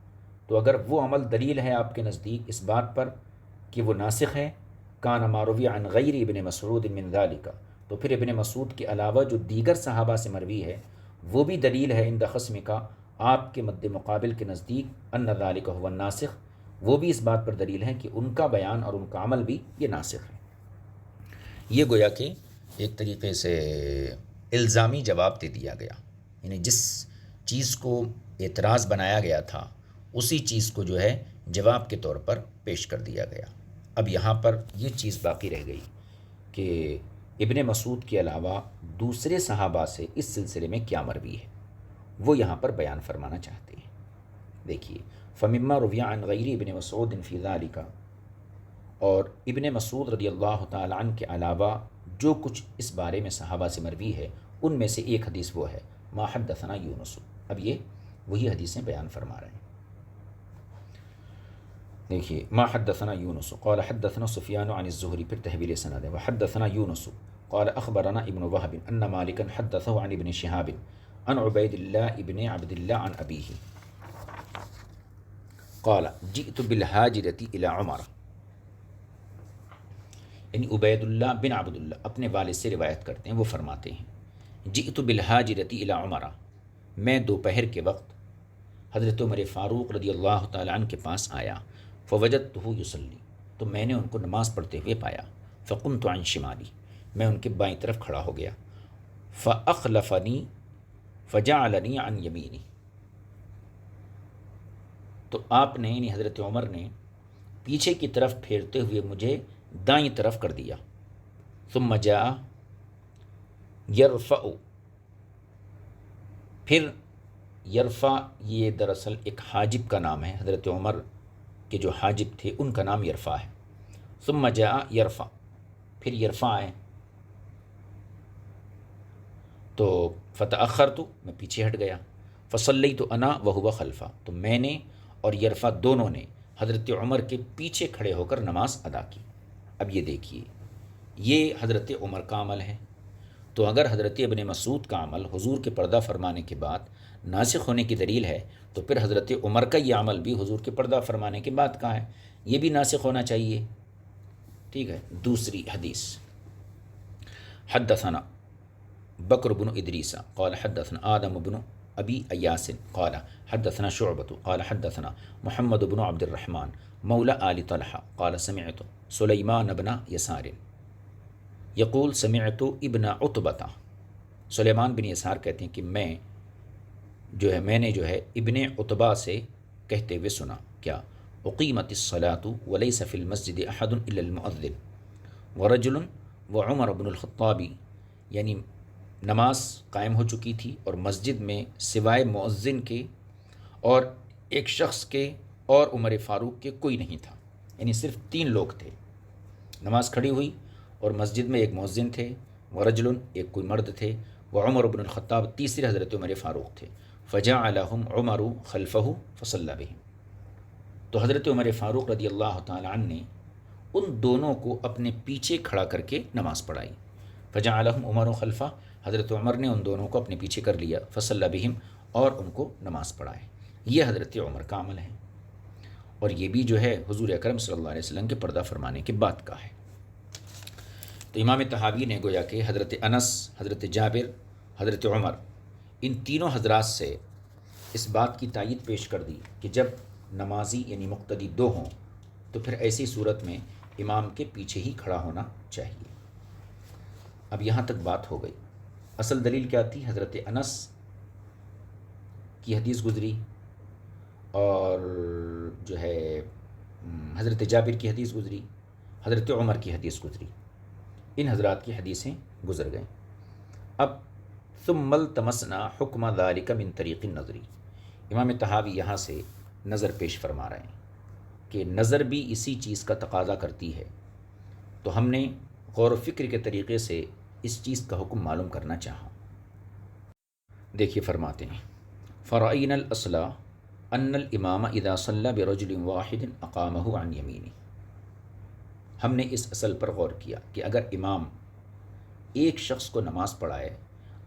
تو اگر وہ عمل دلیل ہے آپ کے نزدیک اس بات پر کہ وہ ناسخ ہے، کان ما روی عن غیر ابن مسعود من ذالک، تو پھر ابن مسعود کے علاوہ جو دیگر صحابہ سے مروی ہے وہ بھی دلیل ہے عند خصم کا، آپ کے مد مقابل کے نزدیک ان ذالک هو الناسخ، وہ بھی اس بات پر دلیل ہے کہ ان کا بیان اور ان کا عمل بھی یہ ناسخ ہے۔ یہ گویا کہ ایک طریقے سے الزامی جواب دے دیا گیا، یعنی جس چیز کو اعتراض بنایا گیا تھا اسی چیز کو جو ہے جواب کے طور پر پیش کر دیا گیا۔ اب یہاں پر یہ چیز باقی رہ گئی کہ ابن مسعود کے علاوہ دوسرے صحابہ سے اس سلسلے میں کیا مروی ہے، وہ یہاں پر بیان فرمانا چاہتے ہیں۔ دیکھیے فمما روی عن غیر ابن مسعود فی ذالک، اور ابن مسعود رضی اللہ تعالی عنہ کے علاوہ جو کچھ اس بارے میں صحابہ سے مروی ہے ان میں سے ایک حدیث وہ ہے ما حدثنا یونس، اب یہ وہی حدیثیں بیان فرما رہے ہیں۔ دیکھیے ما حدثنا یونس قال حدثنا سفیان عن الزہری، پھر تحویل سند ہے، وحدثنا یونس قال اخبرنا ابن وهب ان مالکا حدثه عن ابن شهاب عن عبید اللہ ابن عبد اللہ عن ابیہ قال جئت بالحاجرة الى عمر، یعنی عبید اللہ بن عبد اللہ اپنے والد سے روایت کرتے ہیں، وہ فرماتے ہیں جئت بالحاجرة الى عمر، میں دوپہر کے وقت حضرت عمر فاروق رضی اللہ تعالی عنہ کے پاس آیا، فوجدتہ یصلی، تو میں نے ان کو نماز پڑھتے ہوئے پایا، فقمت عن شمالی، میں ان کے بائیں طرف کھڑا ہو گیا، فاخلفنی فجعلنی عن یمینی، تو آپ نے یعنی حضرت عمر نے پیچھے کی طرف پھیرتے ہوئے مجھے دائیں طرف کر دیا، ثم جاء یرفع، پھر یرفع یہ دراصل ایک حاجب کا نام ہے، حضرت عمر کے جو حاجب تھے ان کا نام یرفع ہے، ثم جاء یرفع، پھر یرفع آئے، تو فتأخرت، میں پیچھے ہٹ گیا، فصلیت انا وہو خلفہ، تو میں نے اور یرفع دونوں نے حضرت عمر کے پیچھے کھڑے ہو کر نماز ادا کی۔ اب یہ دیکھیے یہ حضرت عمر کا عمل ہے، تو اگر حضرت ابن مسعود کا عمل حضور کے پردہ فرمانے کے بعد ناسخ ہونے کی دلیل ہے تو پھر حضرت عمر کا یہ عمل بھی حضور کے پردہ فرمانے کے بعد کا ہے، یہ بھی ناسخ ہونا چاہیے۔ ٹھیک ہے، دوسری حدیث حدثنا بکر بن ادریس قال حدثنا آدم بن ابی ایاس قال حدثنا شعبۃ قال حدثنا محمد بن عبد الرحمن مولى آل طلحہ قال سمعت سلیمان بن یسار یقول سمعت ابن عتبہ، سلیمان بن یسار کہتے ہیں کہ میں نے ابن عتبہ سے کہتے ہوئے سنا، کیا اقیمت الصلاة وليس في المسجد احد الا المؤذن ورجل وعمر بن الخطاب، یعنی نماز قائم ہو چکی تھی اور مسجد میں سوائے مؤذن کے اور ایک شخص کے اور عمر فاروق کے کوئی نہیں تھا، یعنی صرف 3 لوگ تھے، نماز کھڑی ہوئی اور مسجد میں ایک مؤذن تھے، ورجل ایک کوئی مرد تھے، وعمر بن الخطاب تیسرے حضرت عمر فاروق تھے، فجعلہم عمر خلفہ فصلی بہم، تو حضرت عمر فاروق رضی اللہ تعالی عنہ نے ان دونوں کو اپنے پیچھے کھڑا کر کے نماز پڑھائی، فجعلہم عمر خلفہ، حضرت عمر نے ان دونوں کو اپنے پیچھے کر لیا، فصلی بہم، اور ان کو نماز پڑھائے۔ یہ حضرت عمر کا عمل ہے، اور یہ بھی جو ہے حضور اکرم صلی اللہ علیہ وسلم کے پردہ فرمانے کے بعد کا ہے۔ تو امام طحاوی نے گویا کہ حضرت انس، حضرت جابر، حضرت عمر، ان تینوں حضرات سے اس بات کی تائید پیش کر دی کہ جب نمازی یعنی مقتدی دو ہوں تو پھر ایسی صورت میں امام کے پیچھے ہی کھڑا ہونا چاہیے۔ اب یہاں تک بات ہو گئی۔ اصل دلیل کیا تھی؟ حضرت انس کی حدیث گزری اور جو ہے حضرت جابر کی حدیث گزری، حضرت عمر کی حدیث گزری، ان حضرات کی حدیثیں گزر گئیں۔ اب ثم التمسنا حکم ذلک من طریق النظری، امام طحاوی یہاں سے نظر پیش فرما رہے ہیں کہ نظر بھی اسی چیز کا تقاضا کرتی ہے، تو ہم نے غور و فکر کے طریقے سے اس چیز کا حکم معلوم کرنا چاہا۔ دیکھیے فرماتے ہیں فرعین الاصل ان الامام اذا صلی برجل واحد اقامہ عن یمینہ، ہم نے اس اصل پر غور کیا کہ اگر امام ایک شخص کو نماز پڑھائے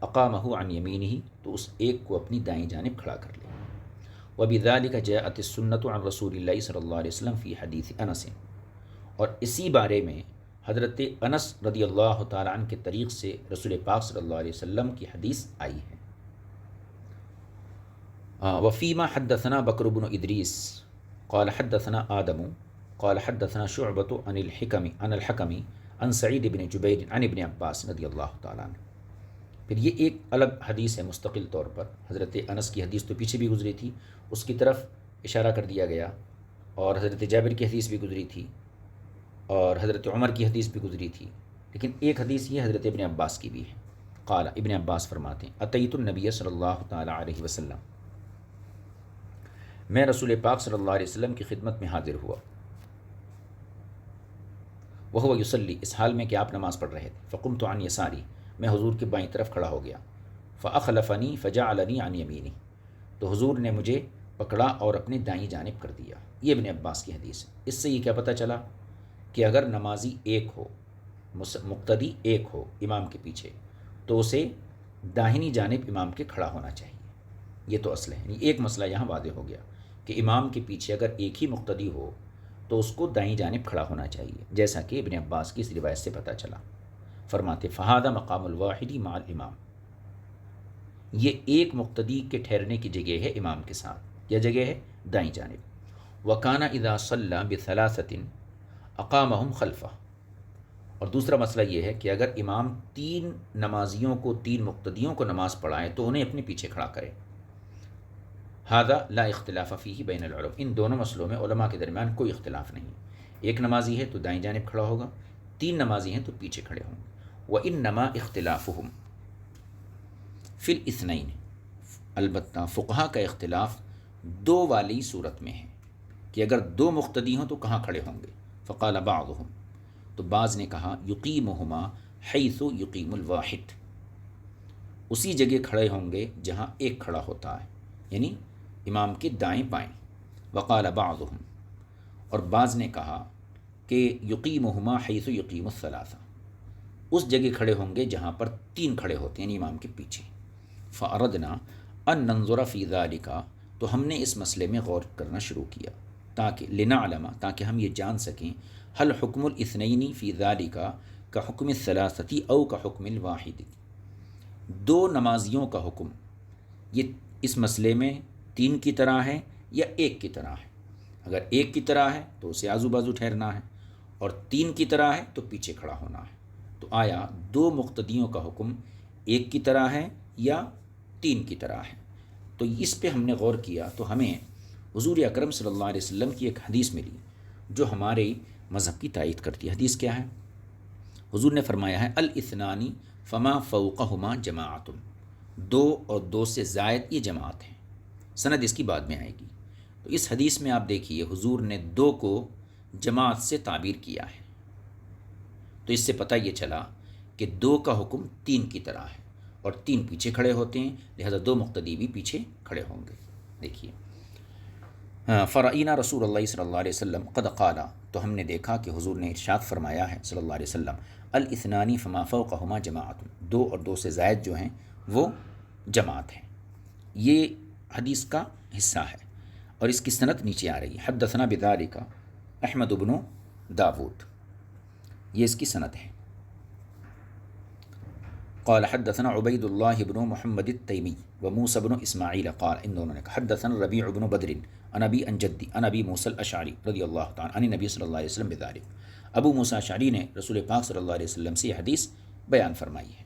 اقامہ عن یمینہ تو اس ایک کو اپنی دائیں جانب کھڑا کر لے۔ وبذلک جاءت السنۃ عن رسول اللہ صلی اللہ علیہ وسلم فی حدیث انس، اور اسی بارے میں حضرت انس رضی اللہ تعالیٰ عنہ کے طریق سے رسول پاک صلی اللہ علیہ وسلم کی حدیث آئی ہے۔ وفیما حدثنا بکر بن ادریس قال حدثنا آدم قال حدثنا شعبۃ عن الحکم عن سعید بن جبیر عن ابن عباس رضی اللہ تعالیٰ عنہ۔ پھر یہ ایک الگ حدیث ہے مستقل طور پر، حضرت انس کی حدیث تو پیچھے بھی گزری تھی، اس کی طرف اشارہ کر دیا گیا، اور حضرت جابر کی حدیث بھی گزری تھی اور حضرت عمر کی حدیث بھی گزری تھی، لیکن ایک حدیث یہ حضرت ابن عباس کی بھی ہے۔ قال ابن عباس فرماتے ہیں اتیت النبی صلی اللہ تعالیٰ علیہ وسلم، میں رسول پاک صلی اللہ علیہ وسلم کی خدمت میں حاضر ہوا، وہو یصلی، اس حال میں کہ آپ نماز پڑھ رہے تھے، فقمت عن یساری، میں حضور کے بائیں طرف کھڑا ہو گیا، فاخلفنی فجعلنی عن یمینی، تو حضور نے مجھے پکڑا اور اپنی دائیں جانب کر دیا۔ یہ ابن عباس کی حدیث ہے۔ اس سے یہ کیا پتہ چلا کہ اگر نمازی ایک ہو، مقتدی ایک ہو امام کے پیچھے، تو اسے داہنی جانب امام کے کھڑا ہونا چاہیے۔ یہ تو اصل ہے، یعنی ایک مسئلہ یہاں واضح ہو گیا کہ امام کے پیچھے اگر ایک ہی مقتدی ہو تو اس کو دائیں جانب کھڑا ہونا چاہیے، جیسا کہ ابن عباس کی اس روایت سے پتہ چلا۔ فرماتے فہذا مقام الواحدی مع الامام، یہ ایک مقتدی کے ٹھہرنے کی جگہ ہے امام کے ساتھ، کیا جگہ ہے؟ دائیں جانب۔ وکان اذا صلی بثلاثۃ اقامہم خلفہ، اور دوسرا مسئلہ یہ ہے کہ اگر امام تین نمازیوں کو، تین مقتدیوں کو نماز پڑھائے تو انہیں اپنے پیچھے کھڑا کرے۔ ھذا لا اختلاف فیہ بین العلماء، ان دونوں مسئلوں میں علماء کے درمیان کوئی اختلاف نہیں۔ ایک نمازی ہے تو دائیں جانب کھڑا ہوگا، تین نمازی ہیں تو پیچھے کھڑے ہوں گے۔ وانما اختلافہم فی الاثنین، البتہ فقہا کا اختلاف دو والی صورت میں ہے کہ اگر دو مقتدی ہوں تو کہاں کھڑے ہوں گے۔ فقال بعضهم، تو بعض نے کہا یقیمہما حیث یقیم الواحد، اسی جگہ کھڑے ہوں گے جہاں ایک کھڑا ہوتا ہے، یعنی امام کے دائیں بائیں۔ وقال بعضهم، اور بعض نے کہا کہ یقیمہما حیث یقیم الثلاثہ، اس جگہ کھڑے ہوں گے جہاں پر تین کھڑے ہوتے ہیں، یعنی امام کے پیچھے۔ فاردنا ان ننظر فی ذلک، تو ہم نے اس مسئلے میں غور کرنا شروع کیا، تاکہ لنعلم، تاکہ ہم یہ جان سکیں، هل حکم الاثنین فی ذلک کحکم الثلاثۃ او کحکم الواحد، دو نمازیوں کا حکم یہ اس مسئلے میں تین کی طرح ہے یا ایک کی طرح ہے؟ اگر ایک کی طرح ہے تو اسے آزو بازو ٹھہرنا ہے، اور تین کی طرح ہے تو پیچھے کھڑا ہونا ہے۔ تو آیا دو مقتدیوں کا حکم ایک کی طرح ہے یا تین کی طرح ہے؟ تو اس پہ ہم نے غور کیا تو ہمیں حضور اکرم صلی اللہ علیہ وسلم کی ایک حدیث ملی جو ہمارے مذہب کی تائید کرتی ہے۔ حدیث کیا ہے؟ حضور نے فرمایا ہے الاثنان فما فوقہما جماعت، دو اور دو سے زائد یہ جماعت ہیں۔ سند اس کی بعد میں آئے گی۔ تو اس حدیث میں آپ دیکھیے حضور نے دو کو جماعت سے تعبیر کیا ہے، تو اس سے پتہ یہ چلا کہ دو کا حکم تین کی طرح ہے، اور تین پیچھے کھڑے ہوتے ہیں، لہذا دو مقتدی بھی پیچھے کھڑے ہوں گے۔ دیکھیے فرعینا رسول اللہ صلی اللہ علیہ وسلم قد قال، تو ہم نے دیکھا کہ حضور نے ارشاد فرمایا ہے صلی اللہ علیہ وسلم الاثنان فما فوقہما جماعت، دو اور دو سے زائد جو ہیں وہ جماعت ہیں۔ یہ حدیث کا حصہ ہے اور اس کی سند نیچے آ رہی ہے۔ حدثنا بذالک احمد بن داود، یہ اس کی سند ہے۔ قال حدثنا عبید اللہ بن محمد التیمی و موسى بن اسماعیل قال، ان دونوں نے کہا حدثنا ربیع بن بدر عن ابی عن جدی عن ابی موسى الاشعری رضی اللہ تعالی عن نبی صلی اللہ علیہ وسلم بذلک، ابو موسیٰ اشعری نے رسول پاک صلی اللہ علیہ وسلم سے یہ حدیث بیان فرمائی ہے۔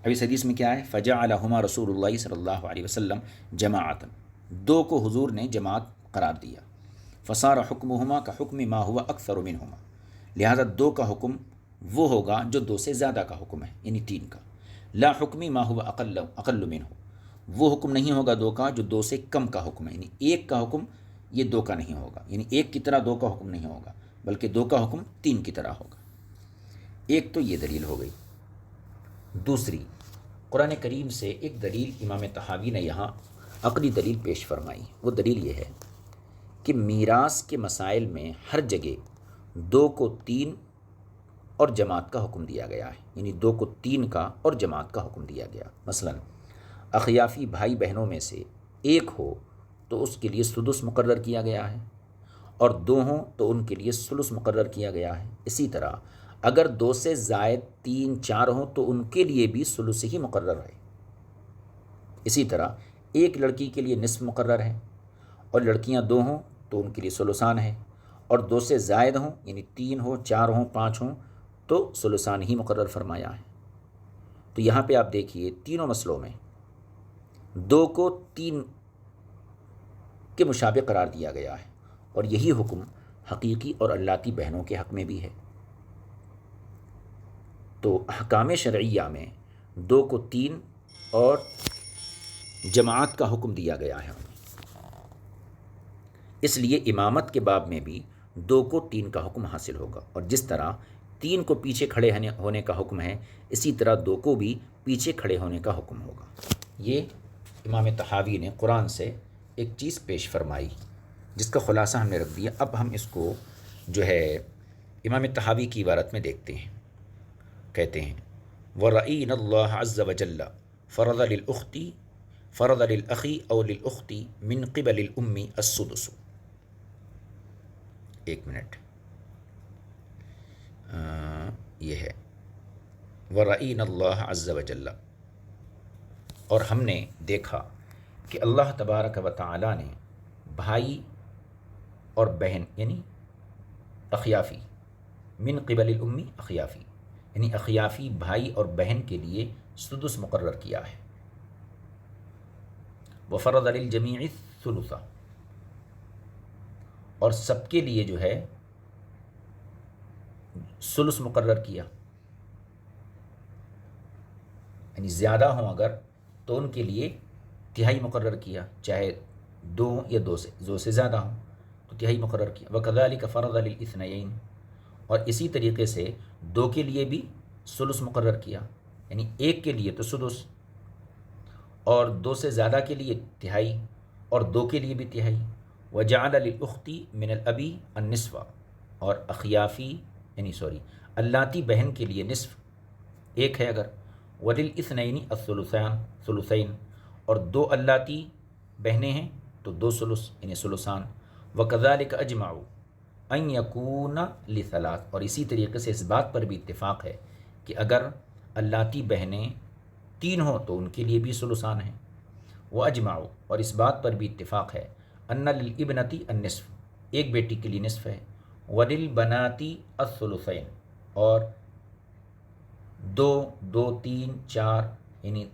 اب اس حدیث میں کیا ہے؟ فجعلہما رسول اللہ صلی اللہ علیہ وسلم جماعتا، دو کو حضور نے جماعت قرار دیا، فصار حکمہما کا حکم ما ہوا اکثر منہما، لہذا دو کا حکم وہ ہوگا جو دو سے زیادہ کا حکم ہے، یعنی تین کا، لا حکمی ما ہوا اقل منہ، وہ حکم نہیں ہوگا دو کا جو دو سے کم کا حکم ہے، یعنی ایک کا حکم یہ دو کا نہیں ہوگا، یعنی ایک کی طرح دو کا حکم نہیں ہوگا، بلکہ دو کا حکم تین کی طرح ہوگا۔ ایک تو یہ دلیل ہو گئی۔ دوسری، قرآن کریم سے ایک دلیل امام طحاوی نے یہاں عقلی دلیل پیش فرمائی۔ وہ دلیل یہ ہے کہ میراث کے مسائل میں ہر جگہ دو کو تین اور جماعت کا حکم دیا گیا ہے، یعنی دو کو تین کا اور جماعت کا حکم دیا گیا۔ مثلا اخیافی بھائی بہنوں میں سے ایک ہو تو اس کے لیے سدس مقرر کیا گیا ہے، اور دو ہوں تو ان کے لیے ثلث مقرر کیا گیا ہے۔ اسی طرح اگر دو سے زائد تین چار ہوں تو ان کے لیے بھی ثلث ہی مقرر ہے۔ اسی طرح ایک لڑکی کے لیے نصف مقرر ہے، اور لڑکیاں دو ہوں تو ان کے لیے ثلثان ہے، اور دو سے زائد ہوں یعنی تین ہوں چار ہوں پانچ ہوں تو ثلثان ہی مقرر فرمایا ہے۔ تو یہاں پہ آپ دیکھیے تینوں مسئلوں میں دو کو تین کے مشابہ قرار دیا گیا ہے، اور یہی حکم حقیقی اور اللاتی بہنوں کے حق میں بھی ہے۔ تو احکام شرعیہ میں دو کو تین اور جماعت کا حکم دیا گیا ہے، اس لیے امامت کے باب میں بھی دو کو تین کا حکم حاصل ہوگا، اور جس طرح تین کو پیچھے کھڑے ہونے کا حکم ہے، اسی طرح دو کو بھی پیچھے کھڑے ہونے کا حکم ہوگا۔ یہ امام طحاوی نے قرآن سے ایک چیز پیش فرمائی جس کا خلاصہ ہم نے رکھ دیا۔ اب ہم اس کو جو ہے امام طحاوی کی عبارت میں دیکھتے ہیں۔ کہتے ہیں وَرَأَيْنَا اللَّهَ عَزَّ وَجَلَّ فَرَضَ لِلْأَخِي أَوْ لِلْأُخْتِ مِنْ قِبَلِ الْأُمِّ السُّدُسُ۔ ایک منٹ، یہ ہے وَرَأَيْنَا اللَّهَ عَزَّ وَجَلَّ، اور ہم نے دیکھا کہ اللہ تبارک و تعالی نے بھائی اور بہن یعنی اخیافی، من قبل الأم اخیافی یعنی اخیافی بھائی اور بہن کے لیے سدس مقرر کیا ہے، وفرض للجمیع الثلث، اور سب کے لیے جو ہے ثلث مقرر کیا، یعنی زیادہ ہوں اگر تو ان کے لیے تہائی مقرر کیا، چاہے دو یا دو سے زیادہ ہوں تو تہائی مقرر کیا۔ وَكَذَلِكَ فَرَضَ لِلْإِثْنَيَيْنِ، اور اسی طریقے سے دو کے لیے بھی ثلث مقرر کیا، یعنی ایک کے لیے تو سدس، اور دو سے زیادہ کے لیے تہائی، اور دو کے لیے بھی تہائی۔ وَجَعَلَ لِلْأُخْتِ مِنَ الْأَبِي النِّصْفَ، اور اخیافی اللاتی بہن کے لیے نصف ایک ہے اگر، وَلِلْإِثْنَيْنِ الثُّلُثَيْنِ، اور دو اللاتی بہنیں ہیں تو دو ثلث یعنی ثلثان۔ وَكَذَلِكَ أَجْمَعُوا أَنْ يَكُونَ لِثَلَاث، اور اسی طریقے سے اس بات پر بھی اتفاق ہے کہ اگر اللاتی بہنیں تین ہوں تو ان کے لیے بھی ثلثان ہیں۔ وَأَجْمَعُوا، اور اس بات پر بھی اتفاق ہے، أَنَّ لِلْإِبْنَةِ النِّصْفُ، ایک بیٹی کے لیے نصف ہے، وَلِلْبَنَاتِ الثُّلُثَيْنِ، اور دو تین چار یعنی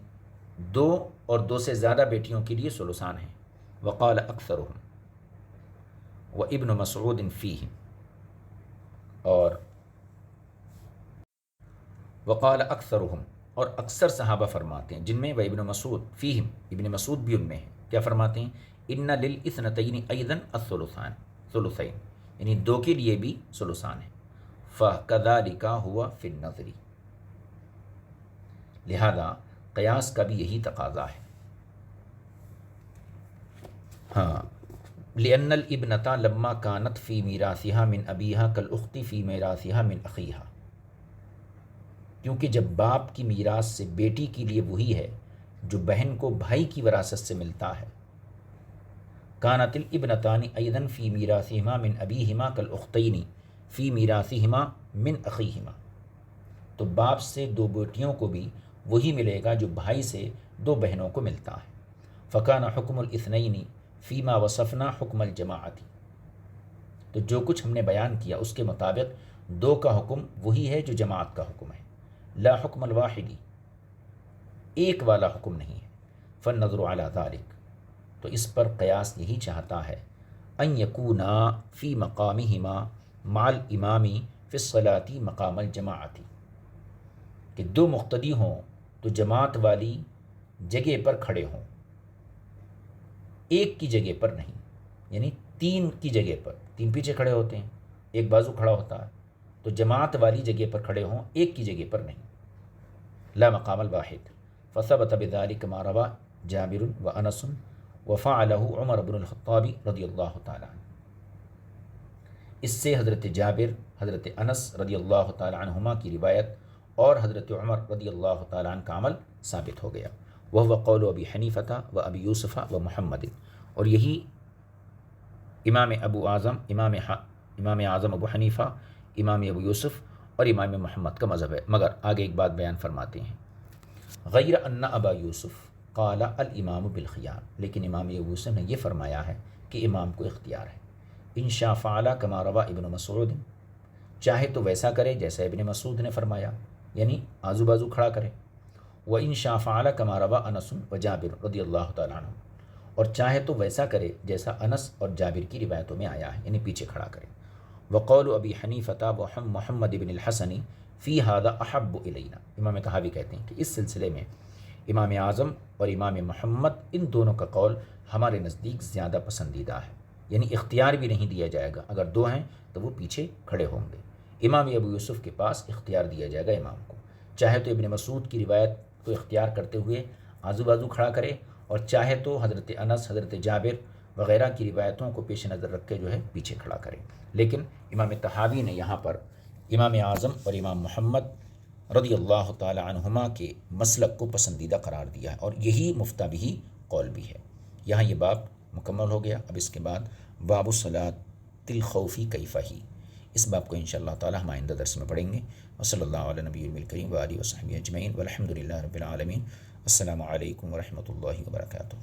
دو اور دو سے زیادہ بیٹیوں کے لیے ثلثان ہیں۔ وقال اکثرهم وابن مسعود فیہم، اور وقال اکثرهم، اور اکثر صحابہ فرماتے ہیں جن میں ابن مسعود فیہم، ابن مسعود بھی ان میں ہیں، کیا فرماتے ہیں؟ ان للاثنتین ایضا الثلثین، یعنی دو کے لیے بھی ثلثان ہیں۔ فکذالک ہوا فی النظر، لہذا قیاس کا بھی یہی تقاضا ہے۔ ہاں، لأن الابنة لما كانت في میراثها من أبيها كالأخت في میراثها من أخيها، کیونکہ جب باپ کی میراث سے بیٹی کے لیے وہی ہے جو بہن کو بھائی کی وراثت سے ملتا ہے۔ كانت الابنتان أيضا في میراثهما من أبيهما كالأختين في میراثهما من أخيهما، تو باپ سے دو بیٹیوں کو بھی وہی ملے گا جو بھائی سے دو بہنوں کو ملتا ہے۔ فکان حکم الاثنین فیما وصفنا حکم الجماعتی، تو جو کچھ ہم نے بیان کیا اس کے مطابق دو کا حکم وہی ہے جو جماعت کا حکم ہے، لا حکم الواحدی، ایک والا حکم نہیں ہے۔ فالنظر علی ذلک، تو اس پر قیاس یہی چاہتا ہے، ان یکونا فی مقامہما مع الامام فی الصلاۃ مقام الجماعتی، کہ دو مقتدی ہوں تو جماعت والی جگہ پر کھڑے ہوں، ایک کی جگہ پر نہیں، یعنی تین کی جگہ پر، تین پیچھے کھڑے ہوتے ہیں، ایک بازو کھڑا ہوتا ہے، تو جماعت والی جگہ پر کھڑے ہوں، ایک کی جگہ پر نہیں، لا مقام الواحد۔ فثبت بذلك ما روى جابر وانس وفعله عمر بن الخطاب رضی اللہ تعالی عنہ، اس سے حضرت جابر، حضرت انس رضی اللہ تعالی عنہما کی روایت اور حضرت عمر رضی اللہ تعالی عنہ کا عمل ثابت ہو گیا۔ وهو قول ابی حنیفہ و ابی یوسف و محمد، اور یہی امام اعظم ابو حنیفہ، امام ابو یوسف اور امام محمد کا مذہب ہے۔ مگر آگے ایک بات بیان فرماتے ہیں، غیر ان ابا یوسف قال الامام بالخیار، لیکن امام ابو یوسف نے یہ فرمایا ہے کہ امام کو اختیار ہے، ان شاء فعل کما روى ابن مسعود، چاہے تو ویسا کرے جیسا ابن مسعود نے فرمایا، یعنی آزو بازو کھڑا کرے، و ان شاء فعل کما روى انس و جابر رضی اللہ تعالیٰ عنہ، اور چاہے تو ویسا کرے جیسا انس اور جابر کی روایتوں میں آیا ہے، یعنی پیچھے کھڑا کرے۔ وقول ابی حنیفہ و محمد بن الحسن فی هذا احب الینا، امام طحاوی کہتے ہیں کہ اس سلسلے میں امام اعظم اور امام محمد ان دونوں کا قول ہمارے نزدیک زیادہ پسندیدہ ہے، یعنی اختیار بھی نہیں دیا جائے گا، اگر دو ہیں تو وہ پیچھے کھڑے ہوں گے۔ امام ابو یوسف کے پاس اختیار دیا جائے گا امام کو، چاہے تو ابن مسعود کی روایت کو اختیار کرتے ہوئے آزو بازو کھڑا کرے، اور چاہے تو حضرت انس، حضرت جابر وغیرہ کی روایتوں کو پیش نظر رکھ کے جو ہے پیچھے کھڑا کرے۔ لیکن امام طحاوی نے یہاں پر امام اعظم اور امام محمد رضی اللہ تعالی عنہما کے مسلک کو پسندیدہ قرار دیا ہے، اور یہی مفتبی قول بھی ہے۔ یہاں یہ باب مکمل ہو گیا۔ اب اس کے بعد باب صلاۃ الخوف کیف ہی، اس باب کو انشاءاللہ تعالی ہم آئندہ درس میں پڑھیں گے۔ وصلی اللہ علی نبی الکریم و آلہ وصحبہ اجمعین والحمد للہ رب العالمین۔ السلام علیکم ورحمۃ اللہ وبرکاتہ۔